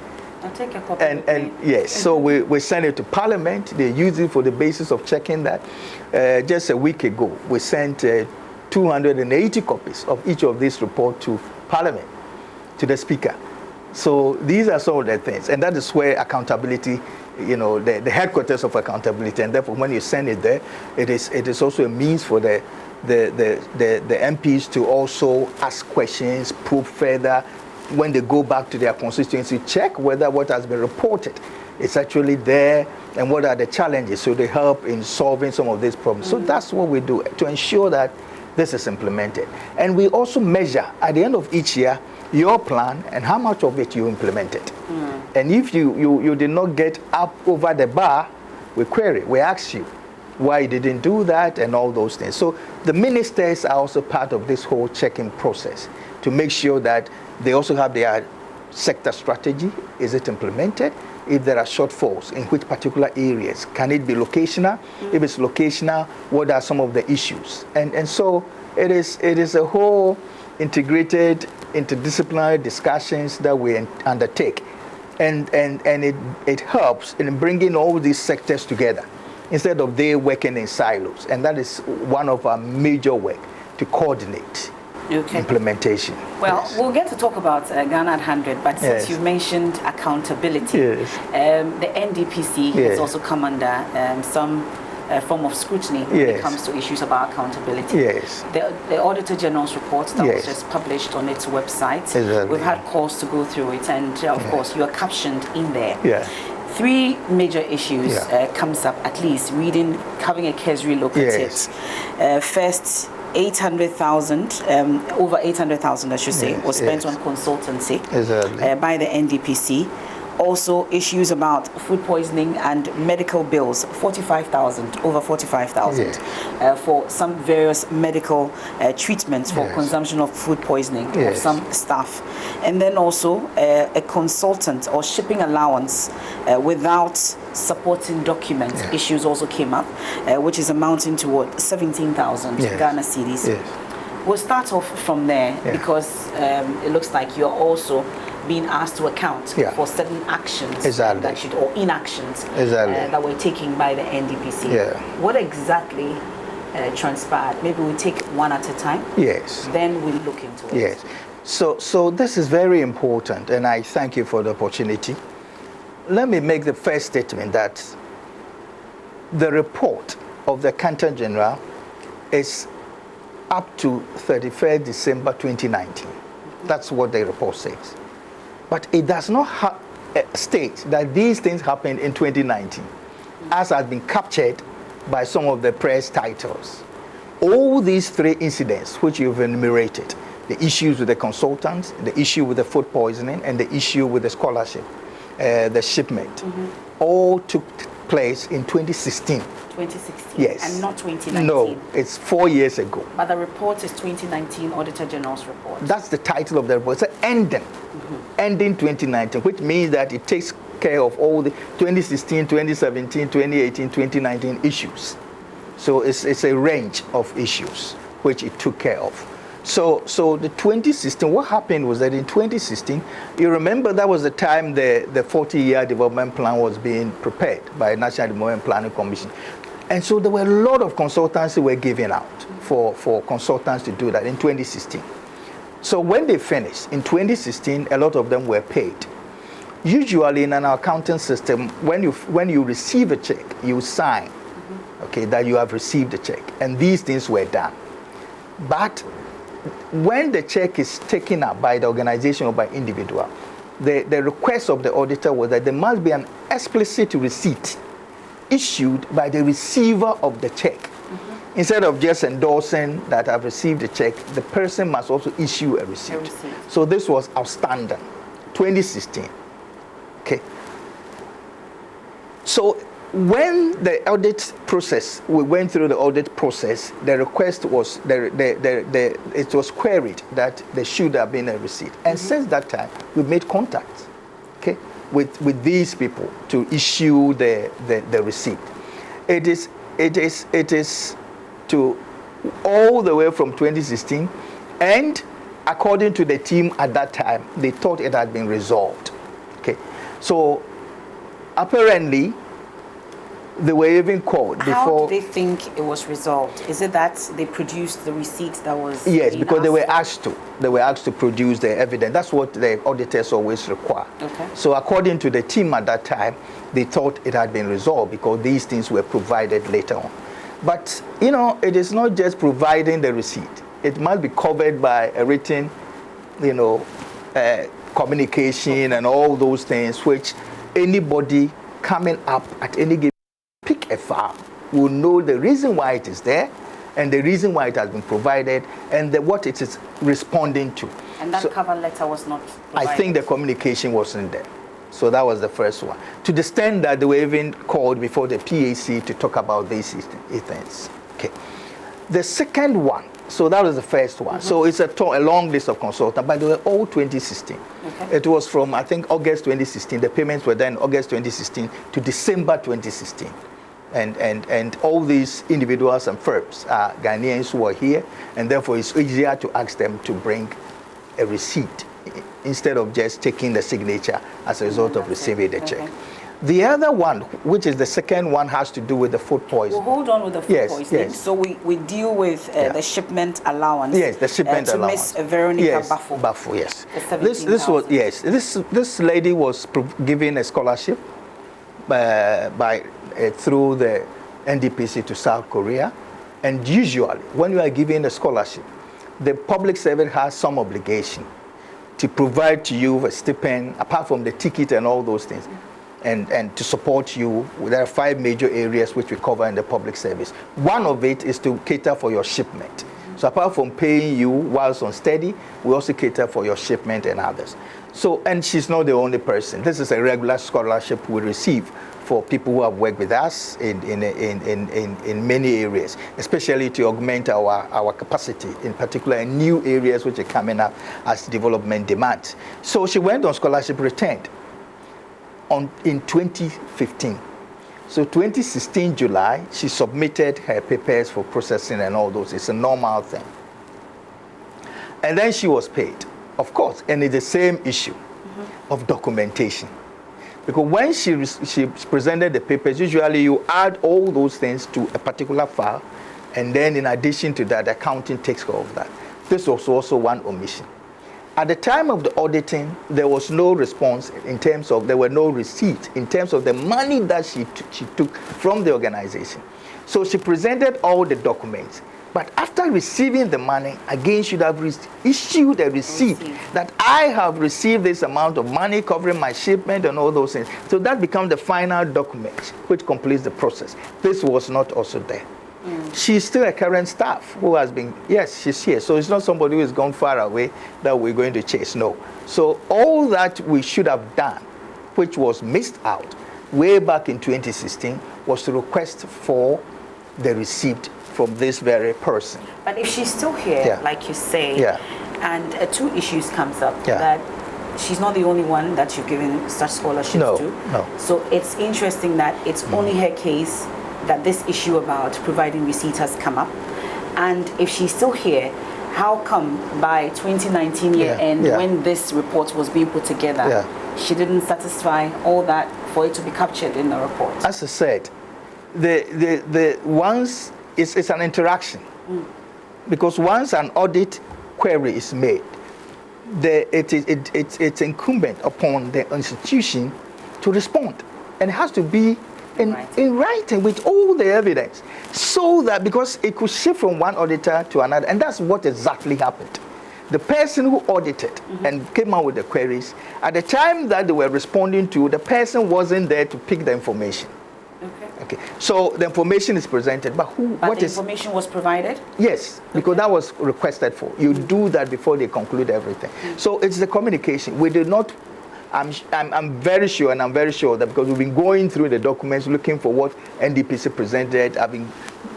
S1: I'll take a copy.
S12: And yes, so we send it to Parliament. They use it for the basis of checking that. Just a week ago, we sent 280 copies of each of these reports to Parliament, to the Speaker. So these are some of the things, and that is where accountability, the headquarters of accountability, and therefore when you send it there, it is also a means for the MPs to also ask questions, probe further, when they go back to their constituency, check whether what has been reported is actually there and what are the challenges, so they help in solving some of these problems. So that's what we do to ensure that this is implemented. And we also measure at the end of each year your plan and how much of it you implemented. And if you did not get up over the bar, we query, we ask you why you didn't do that and all those things. So the ministers are also part of this whole checking process to make sure that they also have their sector strategy. Is it implemented? If there are shortfalls, in which particular areas? Can it be locational? If it's locational, what are some of the issues? And so it is a whole integrated, interdisciplinary discussions that we undertake. And it helps in bringing all these sectors together instead of they working in silos. And that is one of our major work, to coordinate implementation.
S1: Well, we'll get to talk about Ghana at 100, but since you've mentioned accountability, the NDPC has also come under some form of scrutiny when it comes to issues about accountability. The Auditor General's report that was just published on its website, we've had calls to go through it, and of course you are captioned in there. Three major issues comes up, at least having a cursory look at it. First, 800,000, over 800,000 I should say, was spent on consultancy by the NDPC. Also, issues about food poisoning and medical bills, 45,000, over 45,000, for some various medical treatments for consumption of food poisoning of some staff. And then also a consultant or shipping allowance without supporting documents issues also came up, which is amounting to what, 17,000 Ghana cedis. We'll start off from there because it looks like you're also being asked to account for certain actions that should, or inactions that were taken by the NDPC. What exactly transpired? Maybe we take one at a time. Then we'll look into it.
S12: So this is very important, and I thank you for the opportunity. Let me make the first statement that the report of the Accountant General is up to 31st December 2019. That's what the report says. But it does not state that these things happened in 2019, as has been captured by some of the press titles. All these three incidents which you've enumerated, the issues with the consultants, the issue with the food poisoning, and the issue with the scholarship, the shipment, all took place in 2016.
S1: 2016?
S12: Yes.
S1: And not 2019?
S12: No, it's 4 years ago.
S1: But the report is 2019 Auditor General's report.
S12: That's the title of the report. It's ending. Ending 2019, which means that it takes care of all the 2016, 2017, 2018, 2019 issues. So it's a range of issues which it took care of. So the 2016, what happened was that in 2016, you remember that was the time the 40-year development plan was being prepared by National Development Planning Commission. And so there were a lot of consultancy were given out for consultants to do that in 2016. So when they finished, in 2016, a lot of them were paid. Usually in an accounting system, when you receive a check, you sign, that you have received the check. And these things were done. But when the check is taken up by the organization or by individual, the request of the auditor was that there must be an explicit receipt issued by the receiver of the check. Instead of just endorsing that I've received a check, the person must also issue a receipt. So this was outstanding, 2016. Okay. So when the audit process, we went through the audit process, the request was, it was queried that there should have been a receipt. And since that time, we made contact, with these people to issue the receipt. It is to all the way from 2016, and according to the team at that time, they thought it had been resolved. Okay, so apparently they were even called before.
S1: How do they think it was resolved? Is it that they produced the receipt that was?
S12: Yes, because they were asked to. They were asked to produce the evidence. That's what the auditors always require.
S1: Okay.
S12: So according to the team at that time, they thought it had been resolved because these things were provided later on. But, it is not just providing the receipt. It must be covered by a written, communication and all those things, which anybody coming up at any given pick a file will know the reason why it is there and the reason why it has been provided and what it is responding to.
S1: And that cover letter was not provided?
S12: I think the communication wasn't there. So that was the first one. To the extent that they were even called before the PAC to talk about these things. Okay. The second one, so that was the first one. So it's a long list of consultants, but they were all 2016. Okay. It was from, I think, August 2016. The payments were done August 2016 to December 2016. And all these individuals and firms are Ghanaians who are here, and therefore it's easier to ask them to bring a receipt instead of just taking the signature as a result of receiving the check. The other one, which is the second one, has to do with the food poisoning.
S1: We'll hold on with the food poisoning.
S12: Yes.
S1: So we deal with the shipment allowance.
S12: Yes, the shipment allowance.
S1: To Miss Veronica Bafo.
S12: Bafo, yes. This was, yes. This lady was given a scholarship through the NDPC to South Korea, and usually when you are given a scholarship, the public servant has some obligation to provide to you a stipend, apart from the ticket and all those things, and to support you. There are 5 major areas which we cover in the public service. One of it is to cater for your shipment. So apart from paying you whilst on steady, we also cater for your shipment and others. So, and she's not the only person. This is a regular scholarship we receive for people who have worked with us in many areas, especially to augment our capacity, in particular in new areas which are coming up as development demands. So she went on scholarship, returned in 2015. So 2016 July, she submitted her papers for processing and all those. It's a normal thing. And then she was paid, of course, and it's the same issue of documentation. Because when she presented the papers, usually you add all those things to a particular file, and then in addition to that, accounting takes care of that. This was also one omission. At the time of the auditing, there was no response in terms of, there were no receipts in terms of the money that she took from the organization. So she presented all the documents. But after receiving the money, again, should have issued a receipt that I have received this amount of money covering my shipment and all those things. So that becomes the final document which completes the process. This was not also there. She's still a current staff who has been, yes, she's here. So it's not somebody who has gone far away that we're going to chase, no. So all that we should have done, which was missed out way back in 2016, was to request for the receipt from this very person.
S1: But if she's still here, like you say, and two issues comes up, that she's not the only one that you've given such scholarships to.
S12: No.
S1: So it's interesting that it's only her case that this issue about providing receipts has come up. And if she's still here, how come by 2019 year end, when this report was being put together, she didn't satisfy all that for it to be captured in the report?
S12: As I said, the once it's an interaction, because once an audit query is made, it's incumbent upon the institution to respond, and it has to be in writing with all the evidence, so that, because it could shift from one auditor to another, and that's what exactly happened. The person who audited and came out with the queries, at the time that they were responding to, the person wasn't there to pick the information. Okay. So the information is presented, but what is
S1: information was provided?
S12: Yes, because that was requested for. You do that before they conclude everything. So it's the communication. We did not. I'm very sure, and I'm very sure that because we've been going through the documents, looking for what NDPC presented. I've been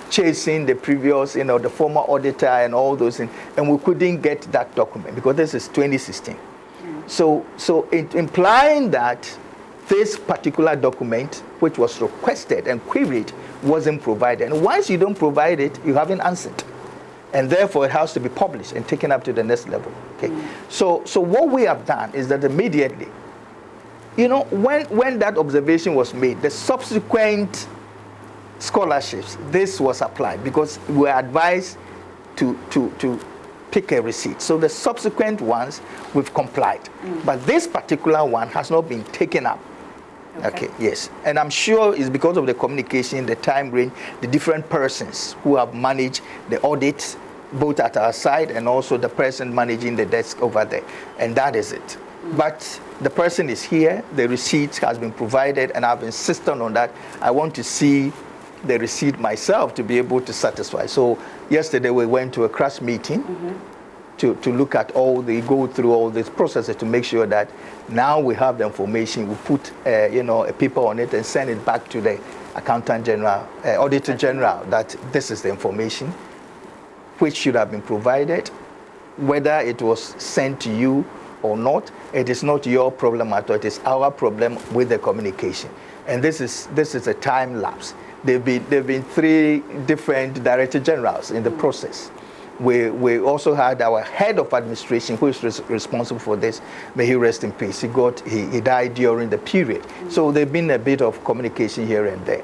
S12: chasing the previous, the former auditor and all those things, and we couldn't get that document because this is 2016. So implying that this particular document, which was requested and queried, wasn't provided. And once you don't provide it, you haven't answered. And therefore, it has to be published and taken up to the next level. Okay. So what we have done is that immediately, when that observation was made, the subsequent scholarships, this was applied because we were advised to pick a receipt. So the subsequent ones, we've complied. But this particular one has not been taken up. Okay, yes. And I'm sure it's because of the communication, the time range, the different persons who have managed the audits, both at our side and also the person managing the desk over there. And that is it. But the person is here, the receipt has been provided, and I've insisted on that. I want to see the receipt myself to be able to satisfy. So yesterday we went to a crash meeting to look at go through all these processes to make sure that now we have the information. We put a paper on it and send it back to the Accountant General, Auditor General, that this is the information which should have been provided. Whether it was sent to you or not, it is not your problem at all. It is our problem with the communication. And this is a time lapse. There've been 3 different Director Generals in the process. We also had our head of administration, who is responsible for this. May he rest in peace. He died during the period. So there's been a bit of communication here and there.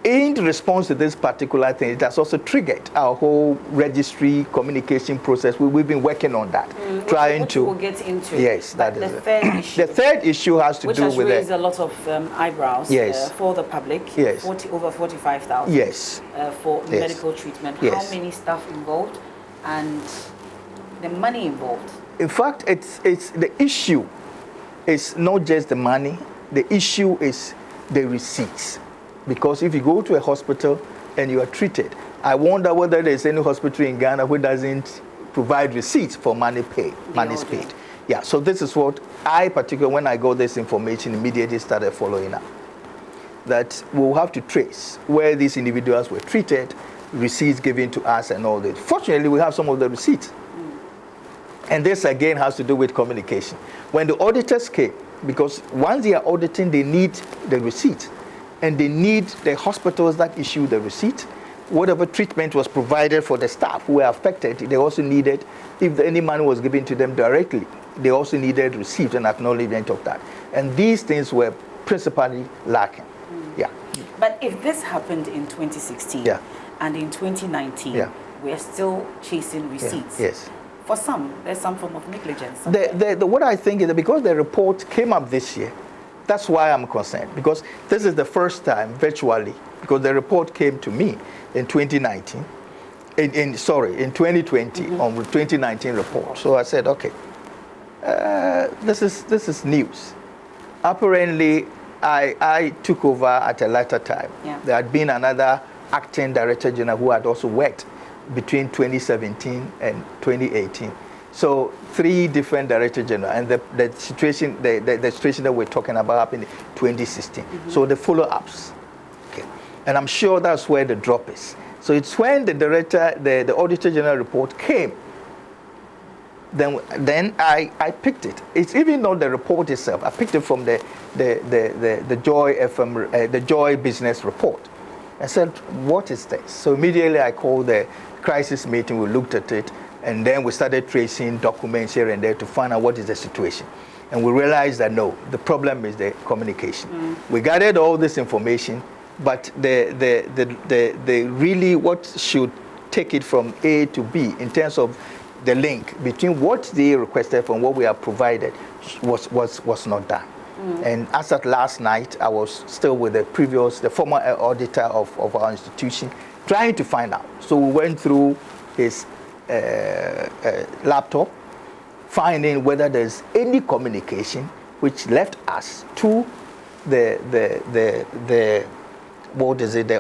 S12: In response to this particular thing, it has also triggered our whole registry communication process. We've been working on that, trying to.
S1: We'll get into.
S12: Yes, that is
S1: the third issue.
S12: The third issue has to do with
S1: which has raised a lot of eyebrows for the public.
S12: Yes.
S1: Over 45,000.
S12: Yes.
S1: For medical treatment.
S12: Yes.
S1: How many staff involved, and the money involved?
S12: In fact, it's the issue is not just the money. The issue is the receipts. Because if you go to a hospital and you are treated. I wonder whether there's any hospital in Ghana who doesn't provide receipts for money paid. Yeah, so this is what I particularly, when I got this information, immediately started following up. That we'll have to trace where these individuals were treated, receipts given to us and all that. Fortunately, we have some of the receipts. And this again has to do with communication. When the auditors came, because once they are auditing, they need the receipt. And they need the hospitals that issue the receipt. Whatever treatment was provided for the staff who were affected, they also needed, if any money was given to them directly, they also needed receipt and acknowledgement of that. And these things were principally lacking. Yeah.
S1: But if this happened in 2016 and in 2019, we're still chasing receipts.
S12: Yes.
S1: For some, there's some form of negligence.
S12: What I think is that because the report came up this year, that's why I'm concerned. Because this is the first time, virtually, because the report came to me in 2019, in 2020, on the 2019 report. So I said, okay, this is news. Apparently, I took over at a later time. There had been another acting director general who had also worked between 2017 and 2018. So 3 different director general, and the situation that we're talking about happened in 2016. So the follow-ups, okay, and I'm sure that's where the drop is. So it's when the auditor general report came. Then I picked it. It's even not the report itself. I picked it from the Joy FM, the Joy Business Report. I said, what is this? So immediately I called the crisis meeting. We looked at it, and then we started tracing documents here and there to find out what is the situation. And we realized that no, the problem is the communication. We gathered all this information, but the really what should take it from A to B in terms of the link between what they requested and what we have provided was not done. And as of last night, I was still with the former auditor of our institution, trying to find out. So we went through his laptop, finding whether there's any communication which left us to the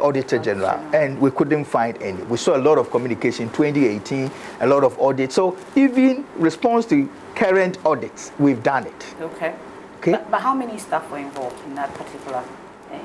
S12: Auditor General, and we couldn't find any. We saw a lot of communication in 2018, a lot of audits. So even response to current audits, we've done it.
S1: Okay. But how many staff were involved in that particular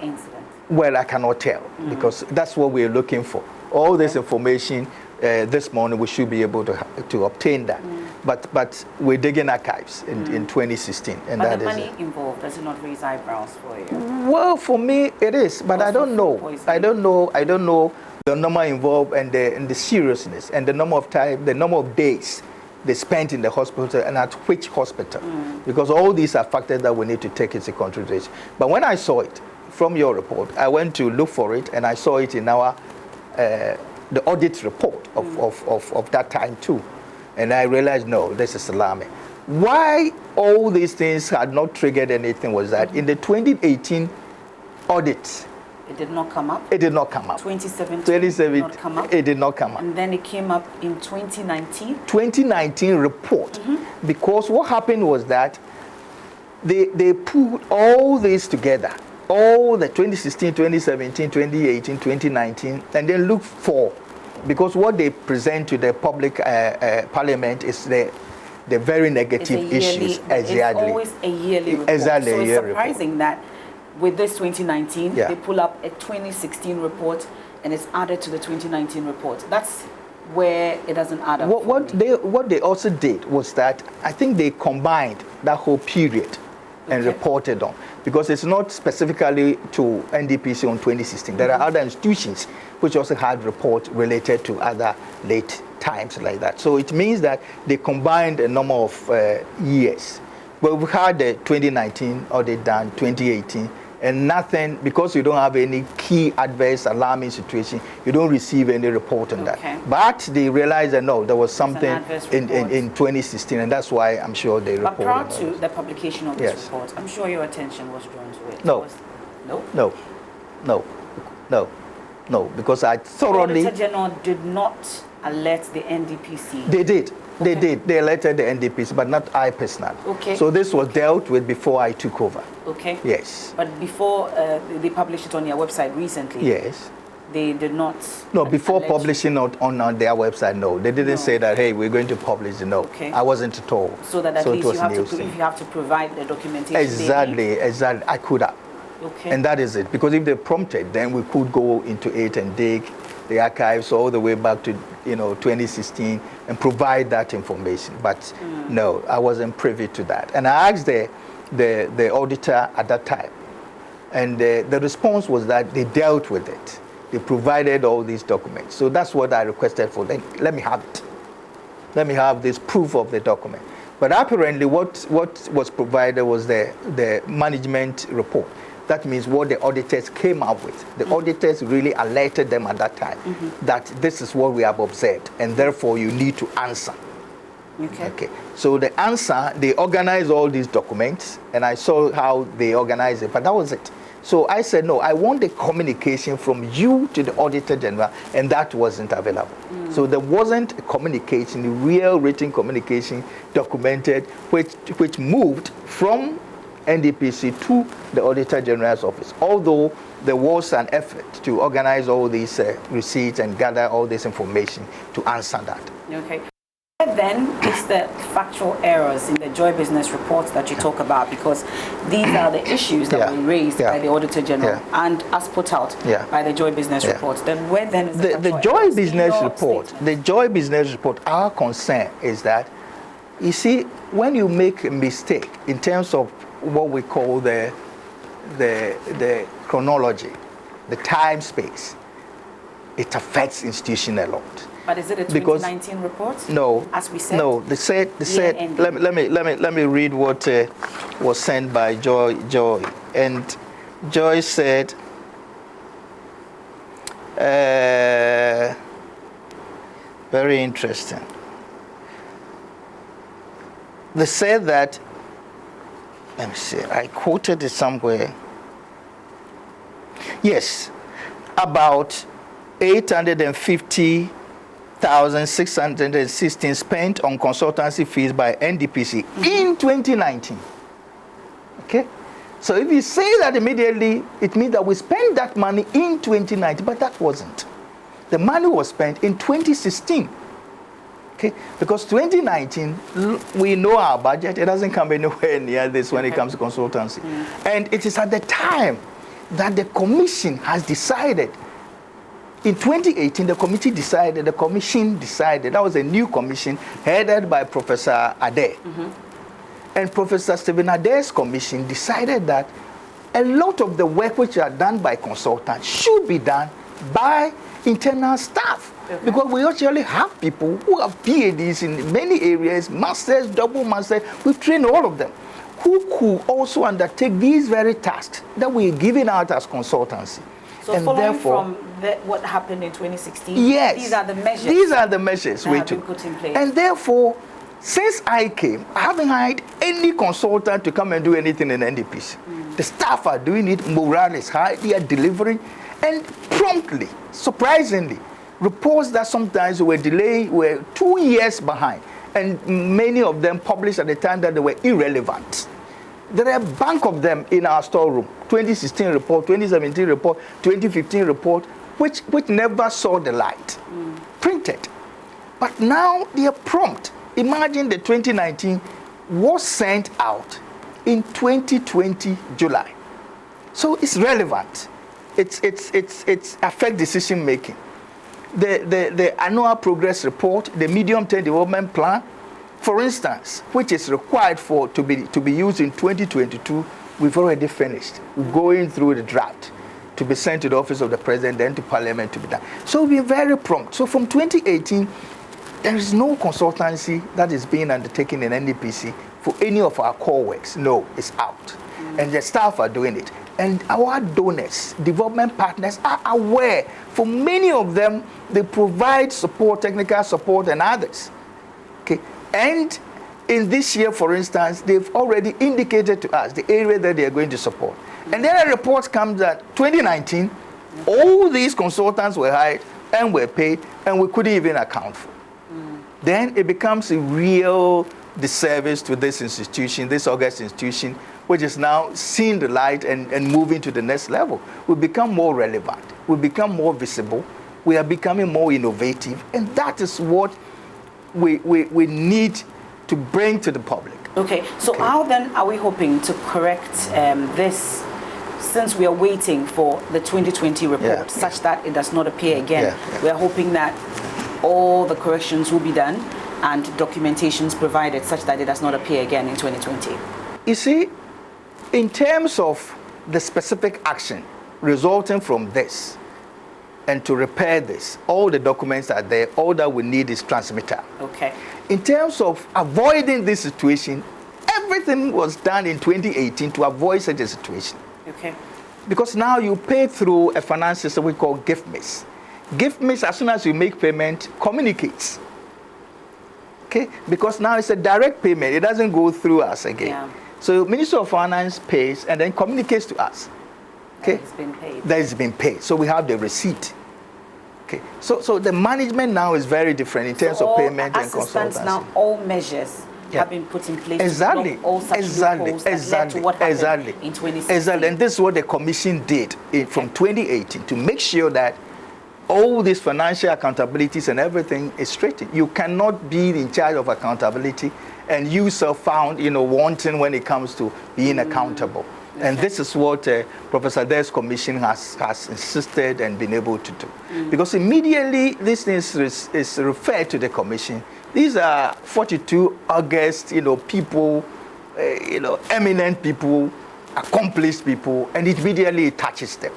S1: incident?
S12: Well, I cannot tell because that's what we're looking for. All this information this morning, we should be able to obtain that. But we're digging archives in 2016. And
S1: but
S12: that
S1: the money
S12: is
S1: involved, does it not raise eyebrows for you?
S12: Well, for me, it is. But I don't know. I don't know the number involved and the seriousness and the number of time, the number of days they spent in the hospital and at which hospital. Because all these are factors that we need to take into consideration. But when I saw it from your report, I went to look for it and I saw it in our the audit report of that time too. And I realized, no, this is alarming. Why all these things had not triggered anything was that in the 2018 audit,
S1: it did not come up?
S12: It did not come up.
S1: 2017
S12: did
S1: not come up?
S12: It did not come up.
S1: And then it came up in 2019?
S12: 2019 report. Because what happened was that they put all this together, all the 2016, 2017, 2018, 2019, and then look for, because what they present to the public parliament is the very negative issues.
S1: Exactly. It's always a yearly report.
S12: Exactly.
S1: So it's surprising that with this 2019,
S12: Yeah.
S1: they pull up a 2016 report and it's added to the 2019 report. That's where it doesn't add up.
S12: What they also did was that I think they combined that whole period and reported on, because it's not specifically to NDPC on 2016. There are other institutions which also had reports related to other late times like that. So it means that they combined a number of years. But we had the 2019 audit done, 2018, and nothing, because you don't have any key adverse alarming situation, you don't receive any report on that. But they realized that no, there was something in 2016, and that's why I'm sure they reported.
S1: But prior to the publication of this report, I'm sure your attention was drawn to it.
S12: No, because I thoroughly...
S1: The Auditor General did not alert the NDPC.
S12: They did. They did. They alerted the NDPC, but not I personally.
S1: Okay.
S12: So this was dealt with before I took over.
S1: Okay.
S12: Yes.
S1: But before they published it on your website recently.
S12: Yes.
S1: they did not.
S12: No, before publishing on their website, no. They didn't say that, hey, we're going to publish. No,
S1: okay.
S12: I wasn't at all.
S1: So that at least you have to provide the documentation.
S12: Exactly. I could have.
S1: Okay.
S12: And that is it. Because if they prompted, then we could go into it and dig the archives all the way back to 2016 and provide that information. But no, I wasn't privy to that. And I asked the auditor at that time, and the response was that they dealt with it. They provided all these documents. So that's what I requested for them. Let me have it. Let me have this proof of the document. But apparently what was provided was the management report. That means what the auditors came up with. The auditors really alerted them at that time that this is what we have observed, and therefore you need to answer. Okay. So the answer, they organized all these documents, and I saw how they organized it, but that was it. So I said, no, I want the communication from you to the Auditor General, and that wasn't available. So there wasn't a communication, a real written communication documented, which moved from NDPC to the Auditor General's office, although there was an effort to organize all these receipts and gather all this information to answer that.
S1: Okay. Then it's the factual errors in the Joy Business reports that you talk about, because these are the issues that were raised by the Auditor General and as put out by the Joy Business reports. Then where then is
S12: the Joy Business report? The Joy Business report, our concern is that, you see, when you make a mistake in terms of what we call the chronology, the time space, it affects institution a lot.
S1: But is it a 2019 report?
S12: No.
S1: As we said?
S12: No, they said let me read what was sent by Joy. And Joy said, very interesting. They said that, let me see, I quoted it somewhere. Yes, about 850,616 spent on consultancy fees by NDPC in 2019. Okay? So if you say that immediately, it means that we spent that money in 2019, but that wasn't. The money was spent in 2016. Okay? Because 2019, we know our budget. It doesn't come anywhere near this when it comes to consultancy. And it is at the time that the commission has decided. In 2018, the commission decided, that was a new commission headed by Professor Ade. And Professor Stephen Ade's commission decided that a lot of the work which are done by consultants should be done by internal staff. Because we actually have people who have PhDs in many areas, masters, double masters, we've trained all of them, who could also undertake these very tasks that we're giving out as consultancy.
S1: So
S12: and
S1: following from what happened in 2016,
S12: yes,
S1: these are the measures.
S12: These are the measures we took.
S1: Put in place.
S12: And therefore, since I came, I haven't hired any consultant to come and do anything in NDPC. The staff are doing it, morale is high, they are delivering, and promptly, surprisingly, reports that sometimes were delayed were 2 years behind, and many of them published at the time that they were irrelevant. There are a bank of them in our storeroom. 2016 report, 2017 report, 2015 report, which never saw the light. Printed. But now they are prompt. Imagine the 2019 was sent out in 2020 July. So it's relevant. It's affect decision making. The annual progress report, the medium-term development plan, for instance, which is required to be used in 2022, we've already finished. We're going through the draft to be sent to the office of the president, then to parliament to be done. So we're very prompt. So from 2018, there is no consultancy that is being undertaken in NDPC for any of our core works. No, it's out. And the staff are doing it. And our donors, development partners are aware. For many of them, they provide support, technical support, and others. Okay. And in this year, for instance, they've already indicated to us the area that they are going to support. And then a report comes that 2019, all these consultants were hired and were paid, and we couldn't even account for. Then it becomes a real disservice to this institution, this august institution, which is now seeing the light and moving to the next level. We become more relevant. we become more visible, we are becoming more innovative, and that is what we need to bring to the public.
S1: Okay, so how then are we hoping to correct this, since we are waiting for the 2020 report, such that it does not appear again? We are hoping that all the corrections will be done and documentations provided such that it does not appear again in 2020.
S12: You see, in terms of the specific action resulting from this, and to repair this, all the documents are there. All that we need is transmitter.
S1: Okay.
S12: In terms of avoiding this situation, everything was done in 2018 to avoid such a situation.
S1: Okay.
S12: Because now you pay through a finance system we call GiftMiss. GiftMiss, as soon as you make payment, communicates. Okay? Because now it's a direct payment. It doesn't go through us again.
S1: Yeah.
S12: So Ministry of Finance pays and then communicates to us. Okay?
S1: That has been paid.
S12: That has been paid. So we have the receipt. Okay. So the management now is very different in terms of payment and consultancy.
S1: Now all measures have been put in place
S12: exactly.
S1: to block all such loopholes that led to what happened in 2016.
S12: Exactly. And this is what the commission did from 2018 to make sure that all these financial accountabilities and everything is straightened. You cannot be in charge of accountability and you self-found, wanting when it comes to being accountable. And this is what Professor De's commission has insisted and been able to do. Because immediately this is referred to the commission. These are 42 August, people, eminent people, accomplished people, and immediately it touches them.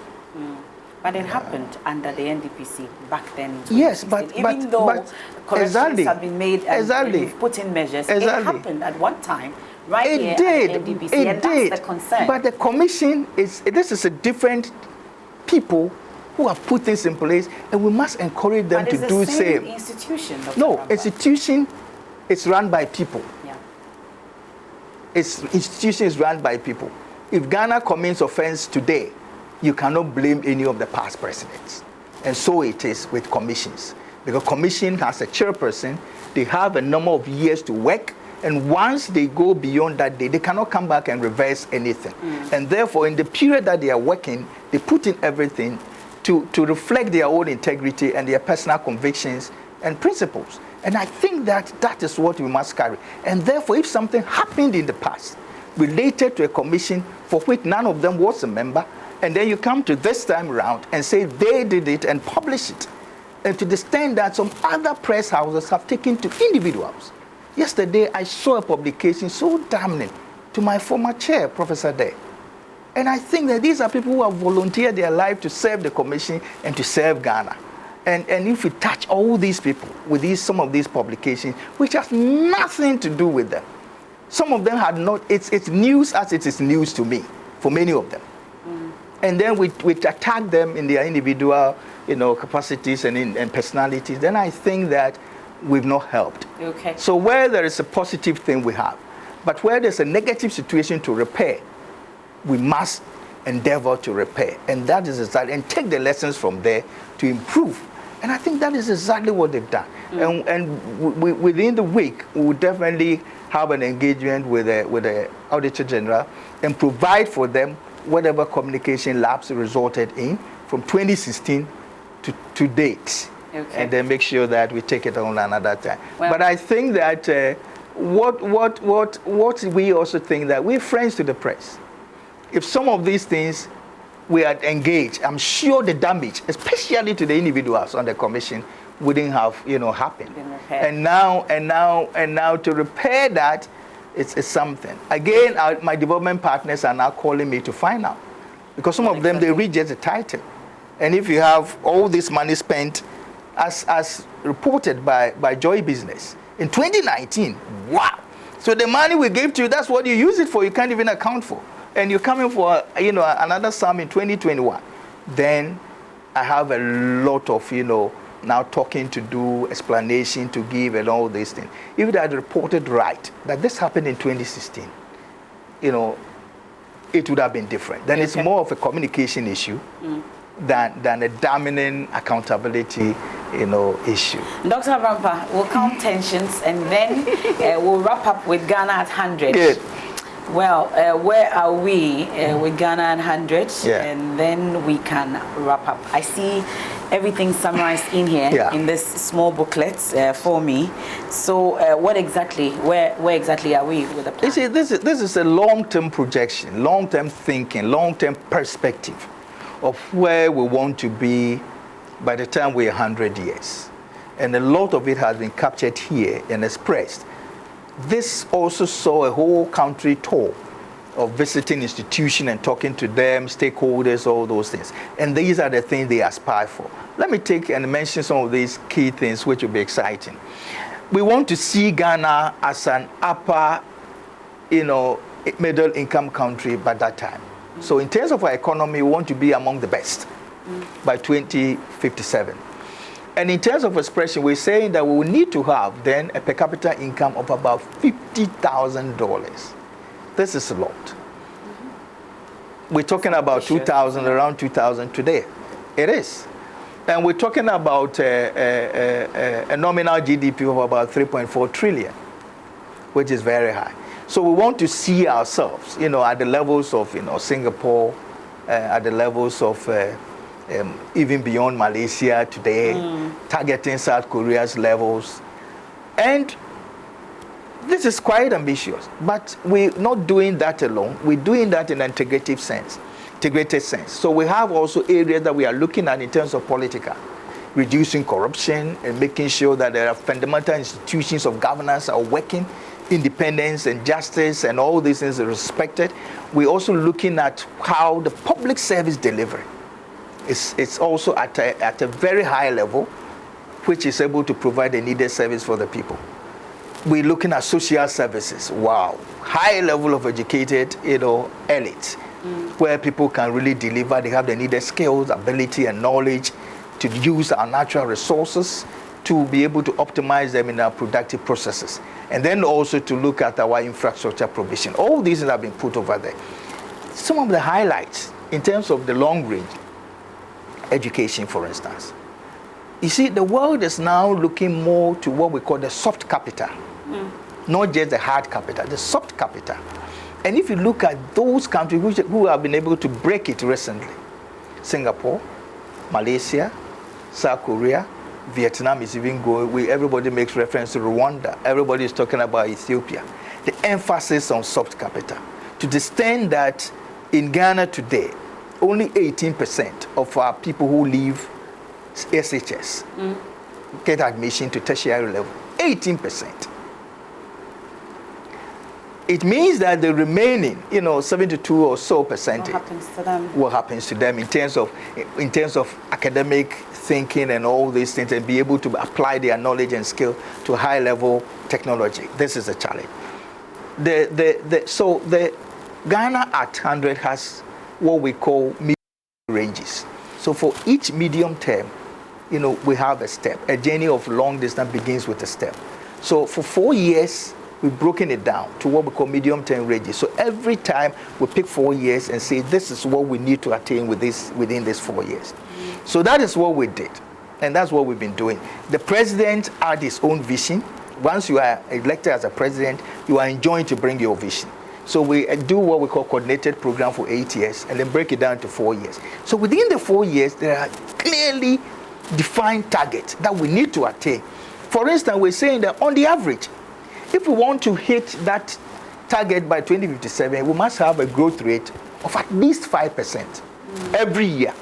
S1: But it happened under the NDPC back then.
S12: Yes, but
S1: even though corrections have been made and we've put in measures, it happened at one time. Right
S12: it
S1: here
S12: did.
S1: At the NDPC,
S12: it
S1: and
S12: did.
S1: That's the concern.
S12: But the commission this is a different people who have put things in place, and we must encourage them to do the same.
S1: Institution, Dr.
S12: No,
S1: Rampa.
S12: institution is run by people.
S1: Yeah.
S12: Institution is run by people. If Ghana commits offense today, you cannot blame any of the past presidents. And so it is with commissions. Because commission has a chairperson, they have a number of years to work, and once they go beyond that day, they cannot come back and reverse anything. And therefore, in the period that they are working, they put in everything to reflect their own integrity and their personal convictions and principles. And I think that is what we must carry. And therefore, if something happened in the past related to a commission for which none of them was a member, and then you come to this time around and say they did it and publish it, and to the extent that some other press houses have taken to individuals. Yesterday, I saw a publication so damning to my former chair, Professor Day. And I think that these are people who have volunteered their life to serve the commission and to serve Ghana. And if we touch all these people with some of these publications, which has nothing to do with them. Some of them had not, it's news as it is news to me, for many of them. And then we attack them in their individual capacities and personalities. Then I think that we've not helped.
S1: Okay.
S12: So where there is a positive thing, we have. But where there's a negative situation to repair, we must endeavor to repair. And that is exactly, and take the lessons from there to improve. And I think that is exactly what they've done. And within the week, we will definitely have an engagement with the Auditor General and provide for them whatever communication lapse resulted in from 2016 to date. Okay. And then make sure that we take it on another time. Well, but I think that what we also think that we're friends to the press. If some of these things we are engaged, I'm sure the damage, especially to the individuals on the commission, wouldn't have happened. And now to repair that, it's something. Again, my development partners are now calling me to find out, because some of them they read just the title, and if you have all this money spent, as reported by Joy Business in 2019, wow! So the money we gave to you, that's what you use it for. You can't even account for, and you're coming for another sum in 2021. Then I have a lot of now talking to do, explanation to give, and all these things. If they had reported right that this happened in 2016, it would have been different. Then it's more of a communication issue than a damning accountability, issue.
S1: Dr. Rampa, we'll count tensions and then we'll wrap up with Ghana at 100.
S12: Good.
S1: Well, where are we with Ghana and 100?
S12: Yeah.
S1: And then we can wrap up. I see everything summarized in here in this small booklet for me. So where exactly are we with the plan?
S12: You see, this is a long-term projection, long-term thinking, long-term perspective of where we want to be by the time we're 100 years. And a lot of it has been captured here and expressed. This also saw a whole country tour of visiting institutions and talking to them, stakeholders, all those things. And these are the things they aspire for. Let me take and mention some of these key things which will be exciting. We want to see Ghana as an upper, middle income country by that time. So in terms of our economy, we want to be among the best by 2057. And in terms of expression, we're saying that we will need to have then a per capita income of about $50,000. This is a lot. We're talking about 2,000, around 2,000 today. It is. And we're talking about a nominal GDP of about 3.4 trillion, which is very high. So we want to see ourselves, at the levels of, Singapore, at the levels of even beyond Malaysia today, targeting South Korea's levels. And this is quite ambitious, but we're not doing that alone. We're doing that in an integrated sense. So we have also areas that we are looking at in terms of political, reducing corruption and making sure that there are fundamental institutions of governance are working, independence and justice and all these things are respected. We're also looking at how the public service delivery it's also at a very high level, which is able to provide the needed service for the people. We're looking at social services. Wow, high level of educated, elite, where people can really deliver. They have the needed skills, ability, and knowledge to use our natural resources to be able to optimize them in our productive processes, and then also to look at our infrastructure provision. All these have been put over there. Some of the highlights in terms of the long range education, for instance. You see, the world is now looking more to what we call the soft capital, not just the hard capital, the soft capital. And if you look at those countries who have been able to break it recently, Singapore, Malaysia, South Korea, Vietnam is even going, everybody makes reference to Rwanda, everybody is talking about Ethiopia. The emphasis on soft capital, to the extent that in Ghana today, only 18% of our people who leave SHS get admission to tertiary level. 18%. It means that the remaining, 72 or so percentage, what happens to them in terms of academic thinking and all these things, and be able to apply their knowledge and skill to high level technology. This is a challenge. So the Ghana at 100 has what we call medium ranges. So for each medium term, we have a step. A journey of long distance begins with a step. So for 4 years, we've broken it down to what we call medium term ranges. So every time we pick 4 years and say, this is what we need to attain within these 4 years. So that is what we did. And that's what we've been doing. The president had his own vision. Once you are elected as a president, you are enjoined to bring your vision. So we do what we call coordinated program for 8 years and then break it down to 4 years. So within the 4 years, there are clearly defined targets that we need to attain. For instance, we're saying that on the average, if we want to hit that target by 2057, we must have a growth rate of at least 5% every year.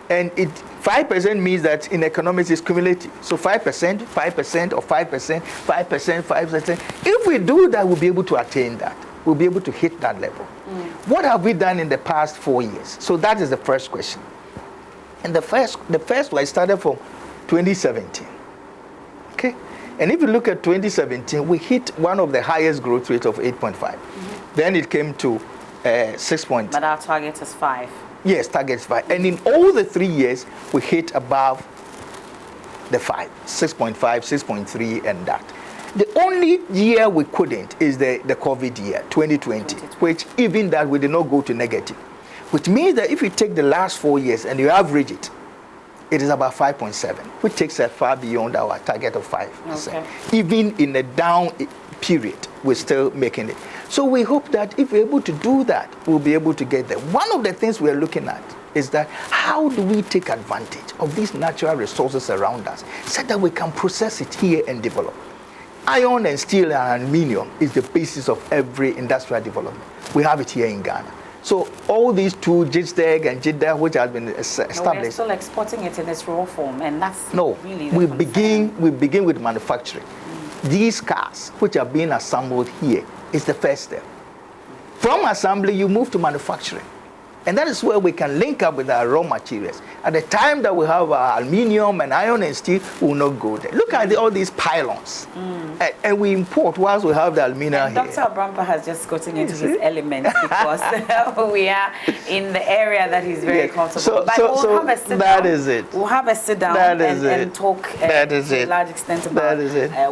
S12: And 5% means that in economics it's cumulative. So 5%, 5%, or 5%, 5%, 5%. If we do that, we'll be able to attain that. We'll be able to hit that level. What have we done in the past 4 years? So that is the first question. And the first one started from 2017. Okay? And if you look at 2017, we hit one of the highest growth rates of 8.5. Then it came to 6.
S1: But our target is 5.
S12: Yes, target is 5. And in all the 3 years, we hit above the 5, 6.5, 6.3, and that. The only year we couldn't is the COVID year, 2020, which even that we did not go to negative. Which means that if you take the last 4 years and you average it, it is about 5.7, which takes us far beyond our target of 5%. Okay. Even in a down period, we're still making it. So we hope that if we're able to do that, we'll be able to get there. One of the things we're looking at is that how do we take advantage of these natural resources around us so that we can process it here and develop. Iron and steel and aluminium is the basis of every industrial development. We have it here in Ghana. So all these two, JISDEG and JIDDA, which have been established.
S1: No, we're still exporting it in its raw form, and that's really the
S12: we begin with manufacturing. These cars, which are being assembled here, is the first step. From assembly, you move to manufacturing. And that is where we can link up with our raw materials. At the time that we have aluminium and iron and steel, we will not go there. Look at all these pylons. And we import whilst we have the aluminium here.
S1: Dr. Abrampa has just gotten into his element because we are in the area that he's very comfortable. But we'll have a sit down.
S12: That is it.
S1: We'll have a sit down and talk to a large extent about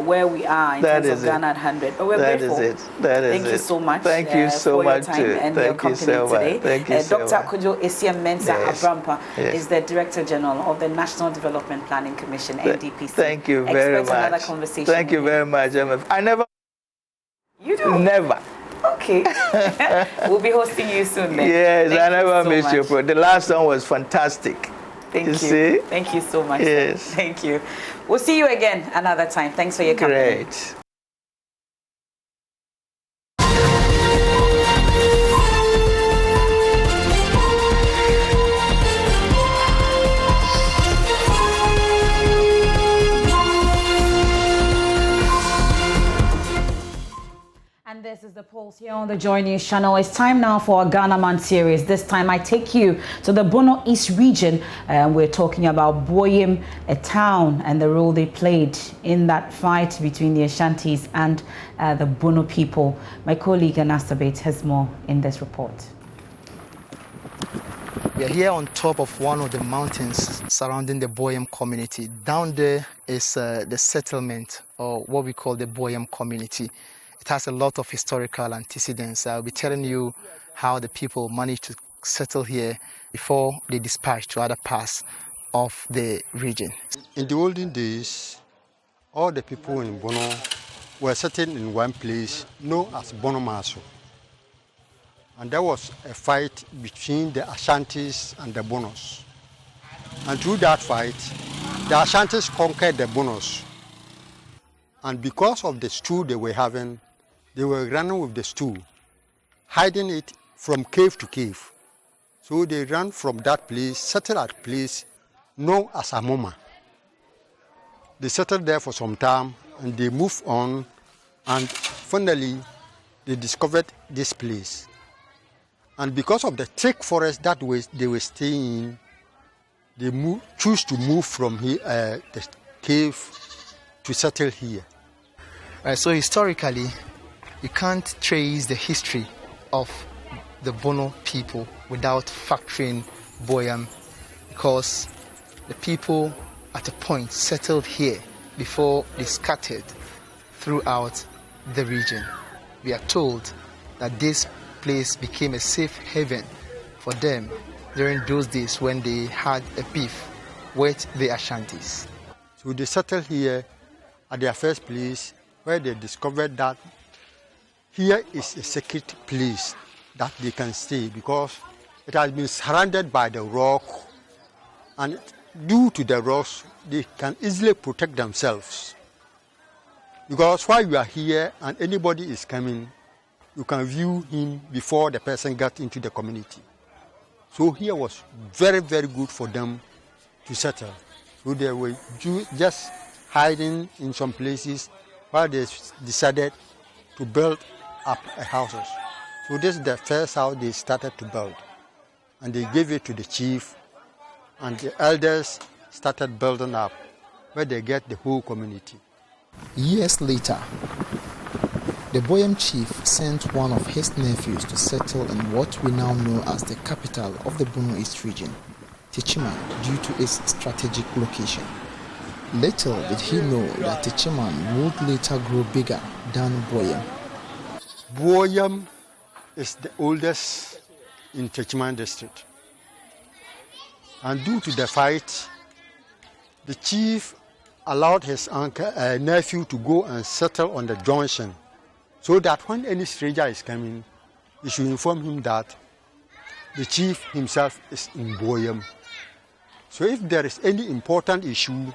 S1: where we are in terms of Ghana at 100. But we're grateful. Thank you so much.
S12: Thank you so much
S1: for your time and your company today.
S12: Thank you so
S1: Dr. Kojo Esiamensa Abrampa is the Director General of the National Development Planning Commission, NDPC.
S12: Thank you very much.
S1: Another conversation.
S12: Thank you very much, MF. I never.
S1: You do?
S12: Never.
S1: Okay. We'll be hosting you soon then.
S12: Yes, I never missed your program. The last one was fantastic.
S1: Thank you.
S12: See?
S1: Thank you so much.
S12: Yes.
S1: Thank you. We'll see you again another time. Thanks for your company.
S12: Great.
S1: And this is the Pulse here on the Joy News channel. It's time now for our Ghana Man series. This time I take you to the Bono East region. We're talking about Boyem, a town, and the role they played in that fight between the Ashantis and the Bono people. My colleague Anastabate has more in this report.
S13: We are here on top of one of the mountains surrounding the Boyem community. Down there is the settlement, or what we call the Boyem community. It has a lot of historical antecedents. I'll be telling you how the people managed to settle here before they dispatched to other parts of the region.
S14: In the olden days, all the people in Bono were settled in one place known as Bono Maso. And there was a fight between the Ashantis and the Bonos. And through that fight, the Ashantis conquered the Bonos. And because of the stew they were having, they were running with the stew, hiding it from cave to cave. So they ran from that place, settled at a place known as Amoma. They settled there for some time and they moved on, and finally they discovered this place. And because of the thick forest that they were staying in, they choose to move from here, the cave to settle here.
S13: So historically, you can't trace the history of the Bono people without factoring Boyem, because the people at a point settled here before they scattered throughout the region. We are told that this place became a safe haven for them during those days when they had a beef with the Ashantis.
S14: So they settled here at their first place, where they discovered that here is a secret place that they can stay, because it has been surrounded by the rock, and due to the rocks they can easily protect themselves. Because while you are here and anybody is coming, you can view him before the person got into the community. So here was very, very good for them to settle. So they were just hiding in some places while they decided to build up houses. So this is the first house they started to build. And they gave it to the chief, and the elders started building up, where they get the whole community.
S13: Years later, the Boyem chief sent one of his nephews to settle in what we now know as the capital of the Bono East region, Techiman, due to its strategic location. Little did he know that Techiman would later grow bigger than Boyem.
S14: Boyem is the oldest in Techiman district. And due to the fight, the chief allowed his nephew to go and settle on the junction so that when any stranger is coming, you should inform him that the chief himself is in Boyam. So if there is any important issue,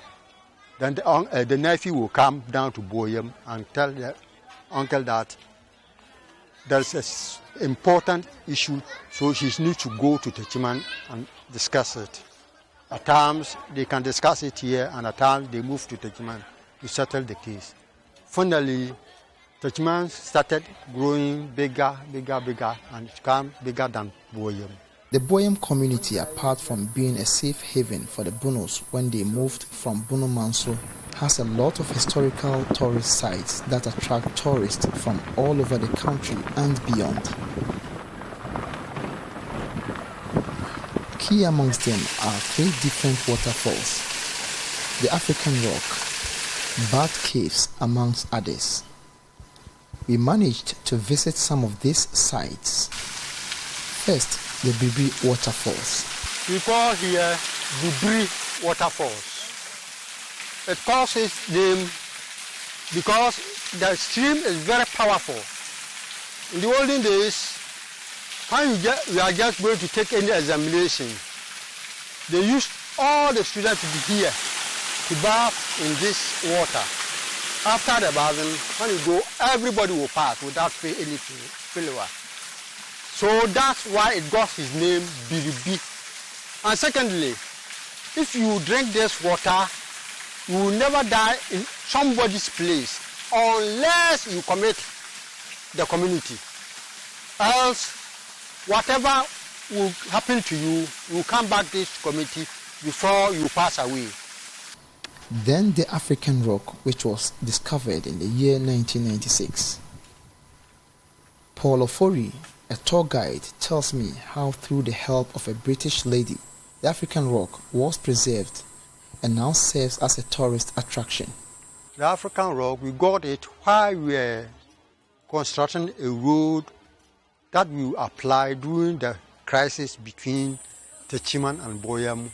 S14: then the nephew will come down to Boyam and tell the uncle that there's an important issue, so he needs to go to Techiman and discuss it. At times, they can discuss it here, and at times, they move to Techiman to settle the case. Finally, Techiman started growing bigger, and it became bigger than Boyam.
S15: The Boyam community, apart from being a safe haven for the Bonos when they moved from Bono Manso, has a lot of historical tourist sites that attract tourists from all over the country and beyond. Key amongst them are 3 different waterfalls, the African Rock, Bat Caves amongst others. We managed to visit some of these sites. First, the Bibri Waterfalls.
S14: We call here Bibri Waterfalls. It calls its name because the stream is very powerful. In the olden days, when we are just going to take any examination, they used all the students to be here to bath in this water. After the bathing, when you go, everybody will pass without paying any failure. So that's why it got his name, Biribi. And secondly, if you drink this water, you will never die in somebody's place unless you commit the community. Else, whatever will happen to you, you will come back to this community before you pass away.
S15: Then the African Rock, which was discovered in the year 1996. Paul Ofori, a tour guide, tells me how through the help of a British lady, the African Rock was preserved and now serves as a tourist attraction.
S14: The African Rock, we got it while we were constructing a road that we applied during the crisis between Techiman and Boyam,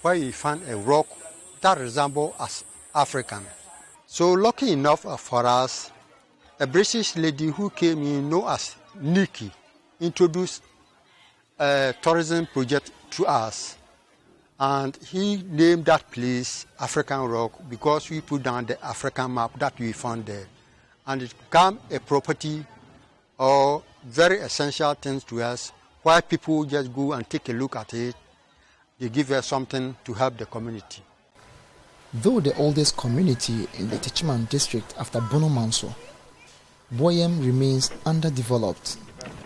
S14: where we found a rock that resembled as African. So lucky enough for us, a British lady who came in, known as Nikki, introduced a tourism project to us. And he named that place African Rock because we put down the African map that we found there. And it became a property or very essential things to us, why people just go and take a look at it. They give us something to help the community.
S15: Though the oldest community in the Techiman district after Bono Manso, Boyam remains underdeveloped,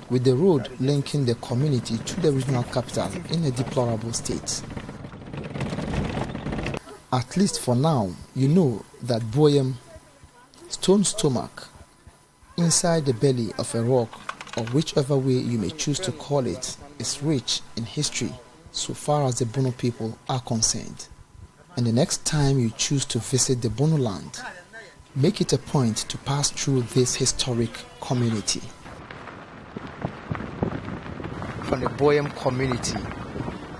S15: with the road linking the community to the regional capital in a deplorable state. At least for now, you know that Boyam, stone stomach, inside the belly of a rock, or whichever way you may choose to call it, is rich in history so far as the Bono people are concerned. And the next time you choose to visit the Bono land, make it a point to pass through this historic community.
S13: From the Boyam community,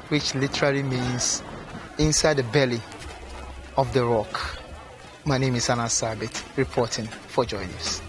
S13: which literally means inside the belly of the rock. My name is Anna Sabit, reporting for JoyNews.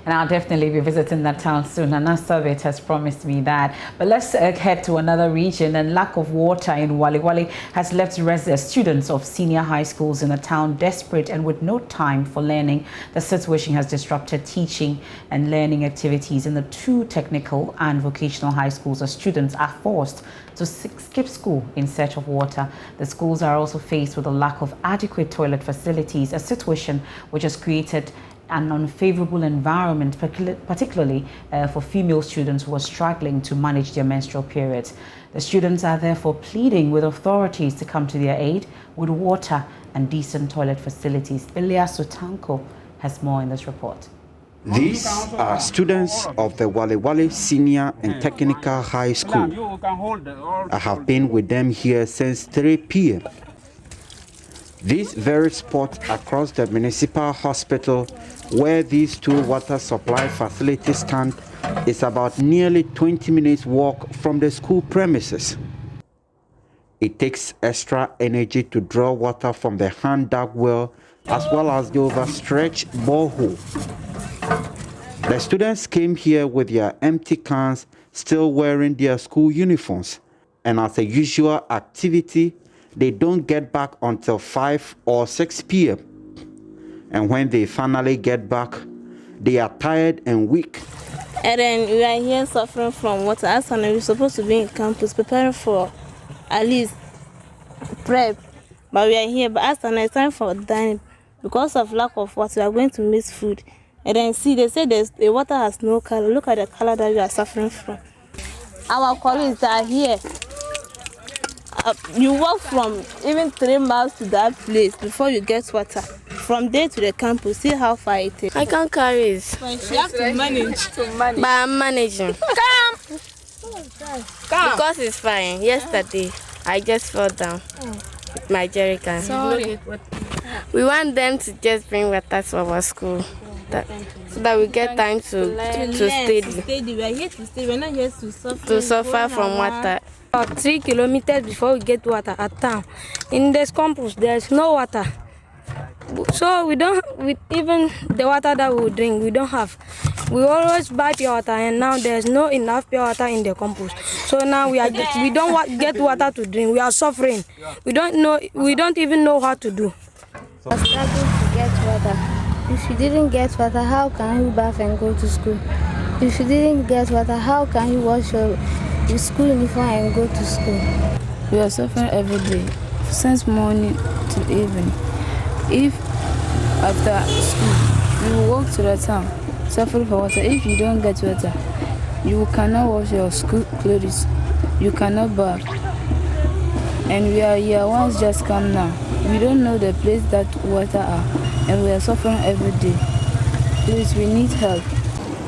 S1: And I'll definitely be visiting that town soon. And Nasabit has promised me that. But let's head to another region. And lack of water in Wali Wali has left students of senior high schools in the town desperate and with no time for learning. The situation has disrupted teaching and learning activities in the 2 technical and vocational high schools as students are forced to skip school in search of water. The schools are also faced with a lack of adequate toilet facilities, a situation which has created an unfavorable environment, particularly for female students who are struggling to manage their menstrual periods. The students are therefore pleading with authorities to come to their aid with water and decent toilet facilities. Elias Sotanko has more in this report.
S16: These are students of the Wali Wali Senior and Technical High School. I have been with them here since 3 p.m. This very spot across the municipal hospital where these 2 water supply facilities stand is about nearly 20 minutes walk from the school premises. It takes extra energy to draw water from the hand-dug well as well as the overstretched borehole. The students came here with their empty cans, still wearing their school uniforms. And as a usual activity, they don't get back until 5 or 6 p.m. And when they finally get back, they are tired and weak.
S17: And then we are here suffering from water. As and we're supposed to be in campus preparing for at least prep. But we are here, but as and it's time for dining. Because of lack of water, we are going to miss food. And then see, they say the water has no color. Look at the color that we are suffering from. Our colleagues are here. You walk from even 3 miles to that place before you get water. From there to the campus, see how far it is.
S18: I can't carry it.
S17: You have to manage.
S18: But I'm managing.
S17: Come!
S18: Because it's fine. Yesterday, I just fell down with my jerry can.
S17: Sorry.
S18: We want them to just bring water to our school. So that we get time to study.
S17: We are here to stay. We're not here to
S18: suffer from water.
S19: About 3 kilometers before we get water at town. In this campus, there's no water. So even the water that we drink, we don't have. We always buy pure water, and now there's no enough pure water in the campus. So now we don't get water to drink. We are suffering. We don't even know what to do.
S20: We are struggling to get water. If you didn't get water, how can you bath and go to school? If you didn't get water, how can you wash your school uniform and go to school?
S21: We are suffering every day, since morning to evening. If after school you walk to the town, suffering for water, if you don't get water, you cannot wash your school clothes, you cannot bath. And we are here once just come now. We don't know the place that water are, and we are suffering every day. Please, we need help.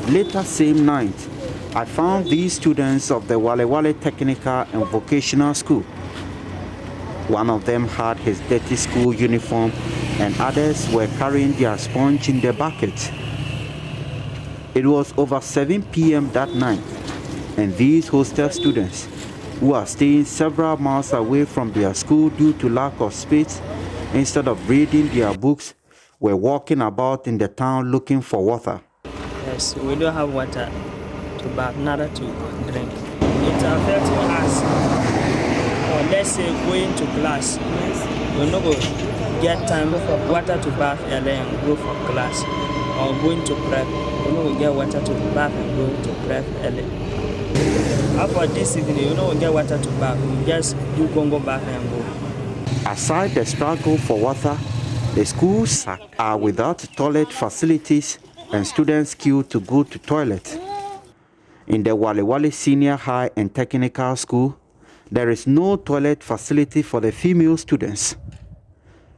S16: Later same night, I found these students of the Wale Wale Technical and Vocational School. One of them had his dirty school uniform, and others were carrying their sponge in their bucket. It was over 7 p.m. that night, and these hostel students, who are staying several miles away from their school due to lack of space, instead of reading their books, were walking about in the town looking for water.
S22: Yes, we don't have water to bath, neither to drink. It affects us. Or let's say going to class, we're not going to get time for water to bath and then go for class. Or going to prep, we're not going to get water to bath and go to prep early. After this evening, you know, we get water to bath. We just do Congo bath and go.
S16: Aside the struggle for water, the schools are without toilet facilities and students queue to go to toilet. In the Wale Wale Senior High and Technical School, there is no toilet facility for the female students.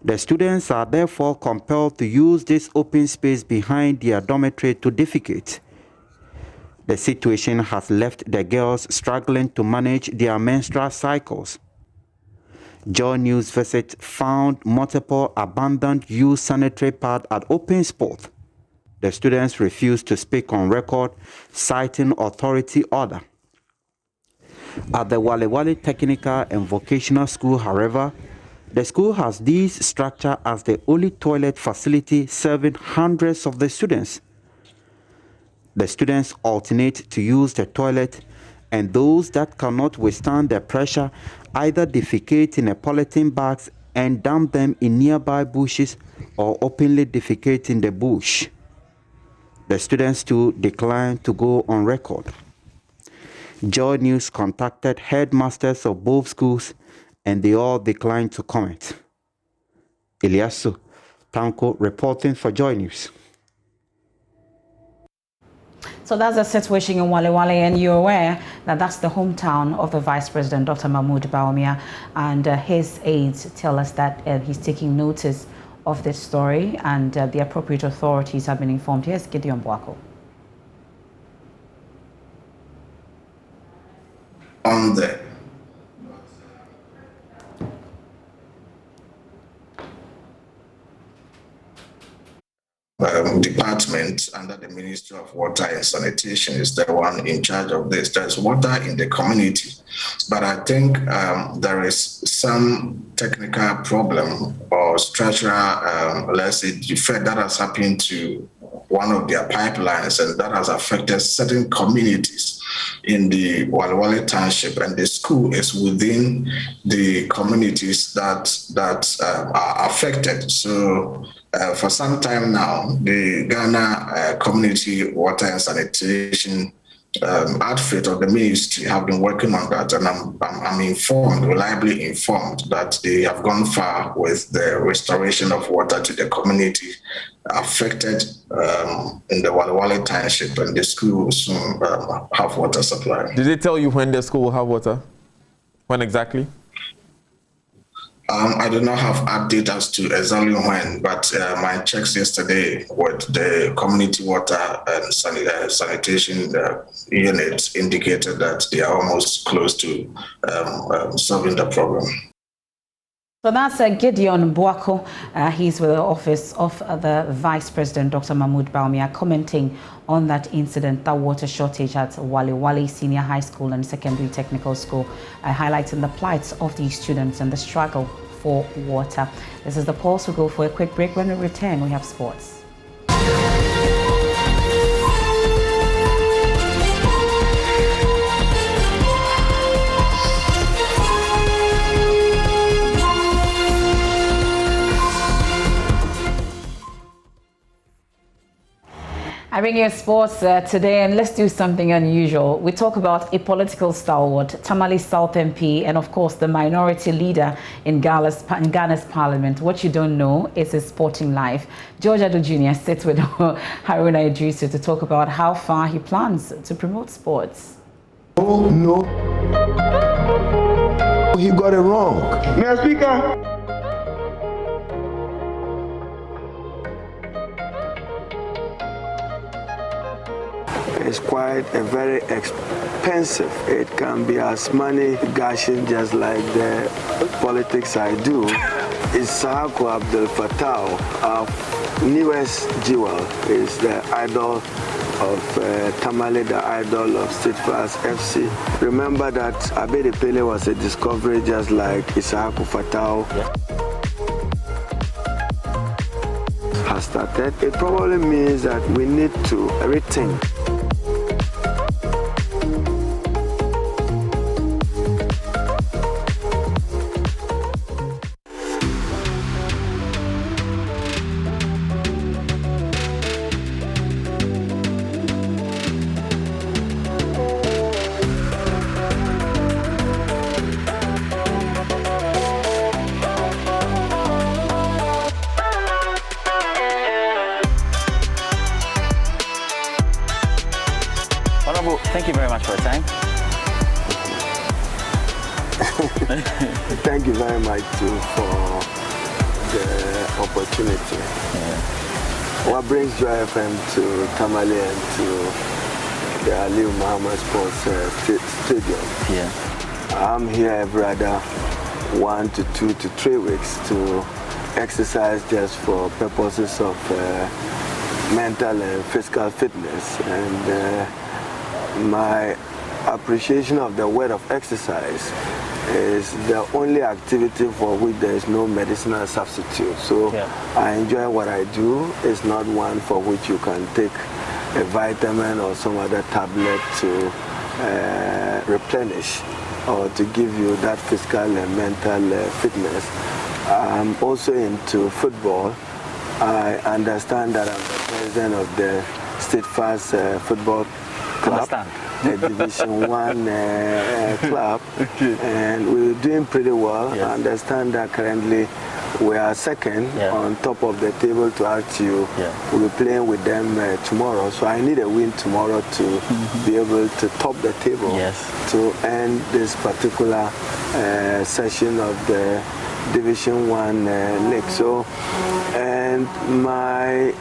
S16: The students are therefore compelled to use this open space behind their dormitory to defecate. The situation has left the girls struggling to manage their menstrual cycles. JoyNews visit found multiple abandoned used sanitary pads at open spot. The students refused to speak on record, citing authority order. At the Wale Wale Technical and Vocational School, however, the school has this structure as the only toilet facility serving hundreds of the students. The students alternate to use the toilet, and those that cannot withstand the pressure either defecate in a polythene bags and dump them in nearby bushes or openly defecate in the bush. The students too decline to go on record. JoyNews contacted headmasters of both schools, and they all declined to comment. Eliasu Tanko reporting for JoyNews.
S1: So that's the situation in Wale Wale, and you're aware that that's the hometown of the Vice President, Dr. Mahmoud Bawumia, and his aides tell us that he's taking notice of this story, and the appropriate authorities have been informed. Here's Gideon Boako.
S23: On the department under the Ministry of Water and Sanitation is the one in charge of this. There's water in the community, but I think there is some technical problem or structural, let's say, defect that has happened to one of their pipelines, and that has affected certain communities in the Walewale Township, and the school is within the communities that are affected. So for some time now, the Ghana Community Water and Sanitation outfit of the ministry have been working on that, and I'm informed, reliably informed, that they have gone far with the restoration of water to the community affected in the Walewale Township, and the school will soon have water supply.
S2: Did they tell you when the school will have water? When exactly?
S23: I do not have update as to exactly when, but my checks yesterday with the community water and sanitation units indicated that they are almost close to solving the problem.
S1: So that's Gideon Boako. He's with the office of the Vice President, Dr. Mahmoud Bawumia, commenting on that incident, that water shortage at Walewale Senior High School and Secondary Technical School, highlighting the plight of these students and the struggle for water. This is the pulse. We'll go for a quick break. When we return, we have sports. I bring you sports today, and let's do something unusual. We talk about a political stalwart, Tamale South MP, and of course the minority leader in Ghana's parliament. What you don't know is his sporting life. George Ado Jr. sits with Haruna Idrisu to talk about how far he plans to promote sports.
S4: Oh no, he got it wrong. Mr. Speaker.
S6: It's quite a very expensive. It can be as money gushing just like the politics I do. Isaaku Abdel Fattah, our newest jewel, is the idol of Tamale, the idol of Steadfast FC. Remember that Abedi Pele was a discovery just like Isaaku Fattah. Has started. It probably means that we need to rethink.
S24: Thank you very much for your time.
S6: Thank you very much too for the opportunity. Yeah. What brings Joy FM to Tamale and to the Aliu Muhammad Sports Stadium?
S24: Yeah.
S6: I'm here every other 1 to 2 to 3 weeks to exercise just for purposes of mental and physical fitness, and my appreciation of the word of exercise is the only activity for which there is no medicinal substitute. So yeah. I enjoy what I do. It's not one for which you can take a vitamin or some other tablet to replenish or to give you that physical and mental fitness. I'm also into football. I understand that I'm the president of the Steadfast Football Club, a Division 1 club, and we're doing pretty well. Yes. I understand that currently we are second on top of the table to RTU. Yeah. We'll be playing with them tomorrow, so I need a win tomorrow to be able to top the table to end this particular session of the Division 1 league. So, and my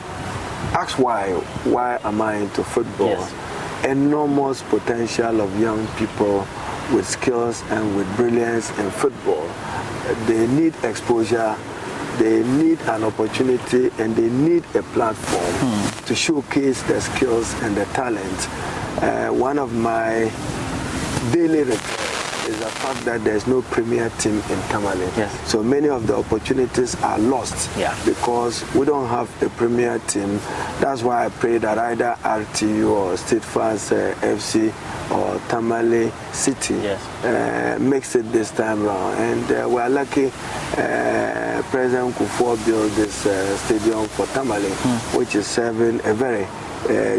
S6: ask why am I into football? Yes. Enormous potential of young people with skills and with brilliance in football. They need exposure, they need an opportunity, and they need a platform to showcase their skills and their talent. One of my daily requests is the fact that there's no premier team in Tamale.
S24: Yes.
S6: So many of the opportunities are lost because we don't have a premier team. That's why I pray that either RTU or State Fast FC or Tamale City makes it this time round. And we're lucky President Kufuor built this stadium for Tamale, which is serving a very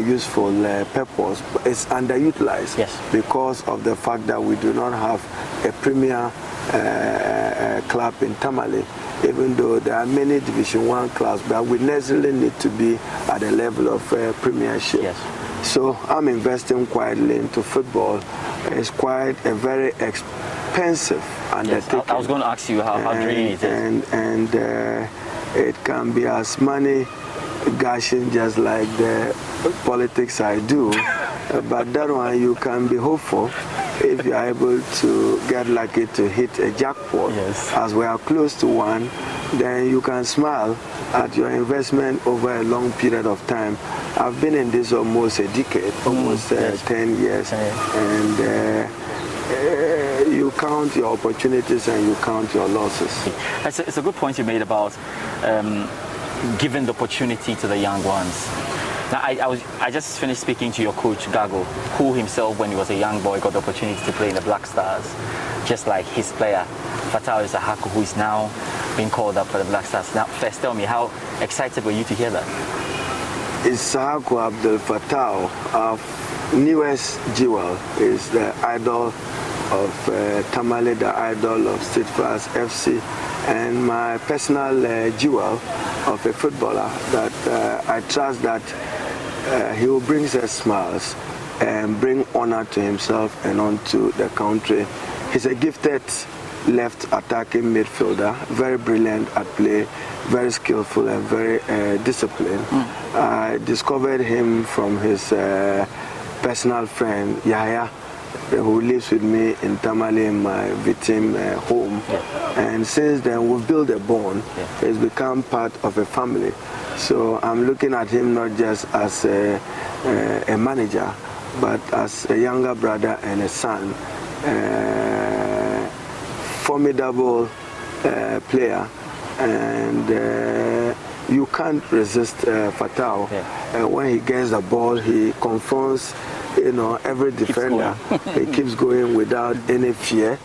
S6: useful purpose. It's underutilized because of the fact that we do not have a premier club in Tamale, even though there are many Division 1 clubs, but we necessarily need to be at the level of premiership. So I'm investing quietly into football. It's quite a very expensive undertaking.
S24: I was going to ask you how draining it is.
S6: And it can be as money gushing just like the politics I do, but that one you can be hopeful if you are able to get lucky to hit a jackpot. As we are close to one, then you can smile at your investment over a long period of time. I've been in this almost a decade, almost 10 years, and you count your opportunities and you count your losses.
S24: It's a good point you made about giving the opportunity to the young ones. Now, I just finished speaking to your coach, Gago, who himself, when he was a young boy, got the opportunity to play in the Black Stars, just like his player, Fatau Isahako, who is now being called up for the Black Stars. Now, first tell me, how excited were you to hear that?
S6: Isahako Abdel Fatau, our newest jewel, is the idol of Tamale, the idol of State Fast FC, and my personal jewel of a footballer that I trust that he will bring us smiles and bring honor to himself and onto the country. He's a gifted left attacking midfielder, very brilliant at play, very skillful and very disciplined. I discovered him from his personal friend, Yahya, who lives with me in Tamale in my victim home. And since then we've built a bond. He's become part of a family. So I'm looking at him not just as a manager, but as a younger brother and a son. Formidable player, and you can't resist Fatau. When he gets the ball, he confronts every defender. He keeps going without any fear.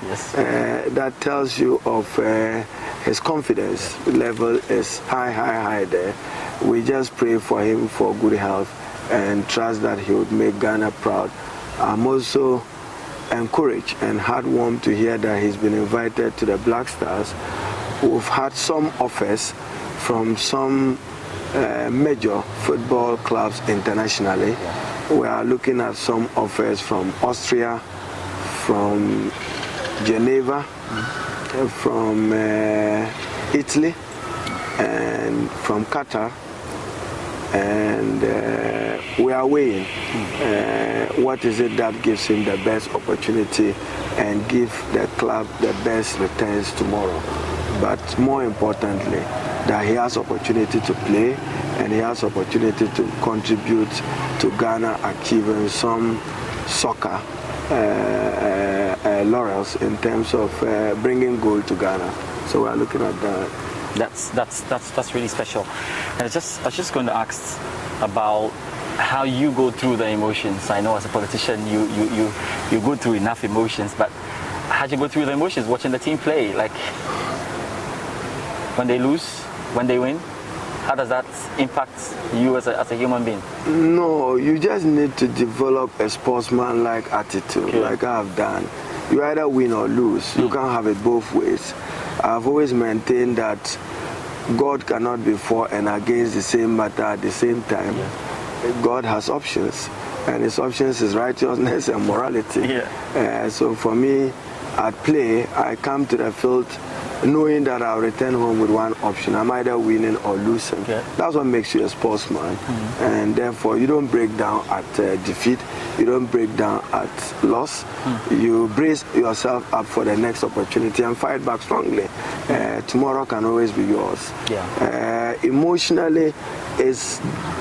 S6: That tells you of his confidence level is high there. We just pray for him for good health and trust that he would make Ghana proud. I'm also encouraged and heartwarmed to hear that he's been invited to the Black Stars. We've had some offers from some major football clubs internationally. We are looking at some offers from Austria, from Geneva, from Italy, and from Qatar. And we are weighing what is it that gives him the best opportunity and give the club the best returns tomorrow. But more importantly, that he has opportunity to play and he has opportunity to contribute to Ghana achieving some soccer laurels in terms of bringing gold to Ghana. So we are looking at that.
S24: That's really special. And I was just going to ask about how you go through the emotions. I know as a politician you go through enough emotions, but how do you go through the emotions watching the team play? Like when they lose, when they win, how does that impact you as a human being?
S6: No, you just need to develop a sportsman-like attitude, like I have done. You either win or lose. You can't have it both ways. I've always maintained that God cannot be for and against the same matter at the same time. God has options, and his options is righteousness and morality. So for me, at play, I come to the field knowing that I'll return home with one option. I'm either winning or losing. That's what makes you a sportsman. And therefore, you don't break down at defeat. You don't break down at loss. You brace yourself up for the next opportunity and fight back strongly. Tomorrow can always be yours. Emotionally, it's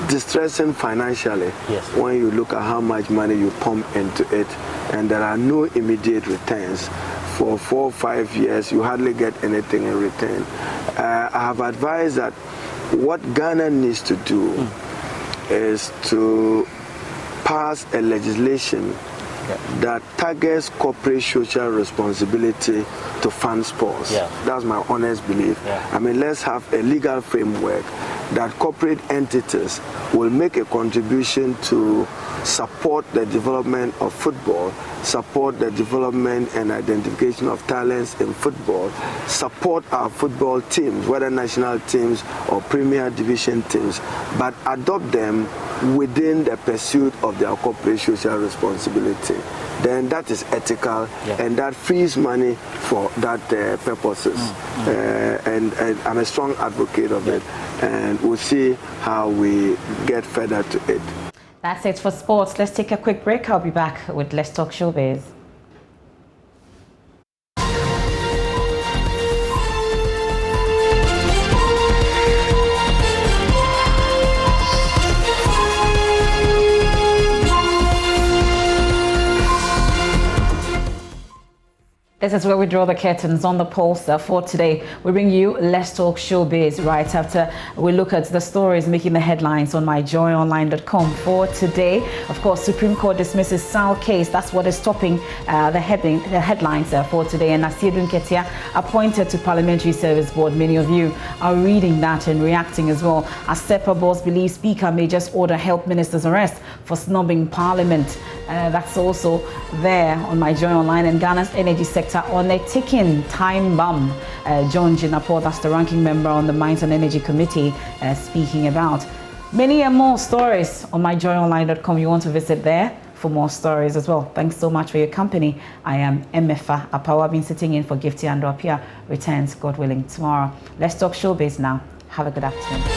S6: distressing financially when you look at how much money you pump into it and there are no immediate returns. for 4 or 5 years, you hardly get anything in return. I have advised that what Ghana needs to do is to pass a legislation that targets corporate social responsibility to fund sports. That's my honest belief. I mean, let's have a legal framework that corporate entities will make a contribution to support the development of football, support the development and identification of talents in football, support our football teams, whether national teams or Premier Division teams, but adopt them within the pursuit of their corporate social responsibility. Then that is ethical, and that frees money for that purposes. And I'm a strong advocate of it, and we'll see how we get further to it.
S1: That's it for sports. Let's take a quick break. I'll be back with Let's Talk Showbiz. This is where we draw the curtains on the pulse for today. We bring you Let's Talk Showbiz right after we look at the stories making the headlines on myjoyonline.com for today. Of course, Supreme Court dismisses Sal case. That's what is topping the headlines for today. And Nasiru Nketia appointed to Parliamentary Service Board. Many of you are reading that and reacting as well. As SEPA boss believes Speaker may just order Health Minister's arrest for snubbing Parliament. That's also there on My Joy Online. And Ghana's energy sector on a ticking time bomb. John Jinapor, that's the ranking member on the Mines and Energy Committee, speaking about. Many and more stories on myjoyonline.com. You want to visit there for more stories as well. Thanks so much for your company. I am Emefa Apawa. I've been sitting in for Gifty Ando Apia. Returns, God willing, tomorrow. Let's talk showbiz now. Have a good afternoon.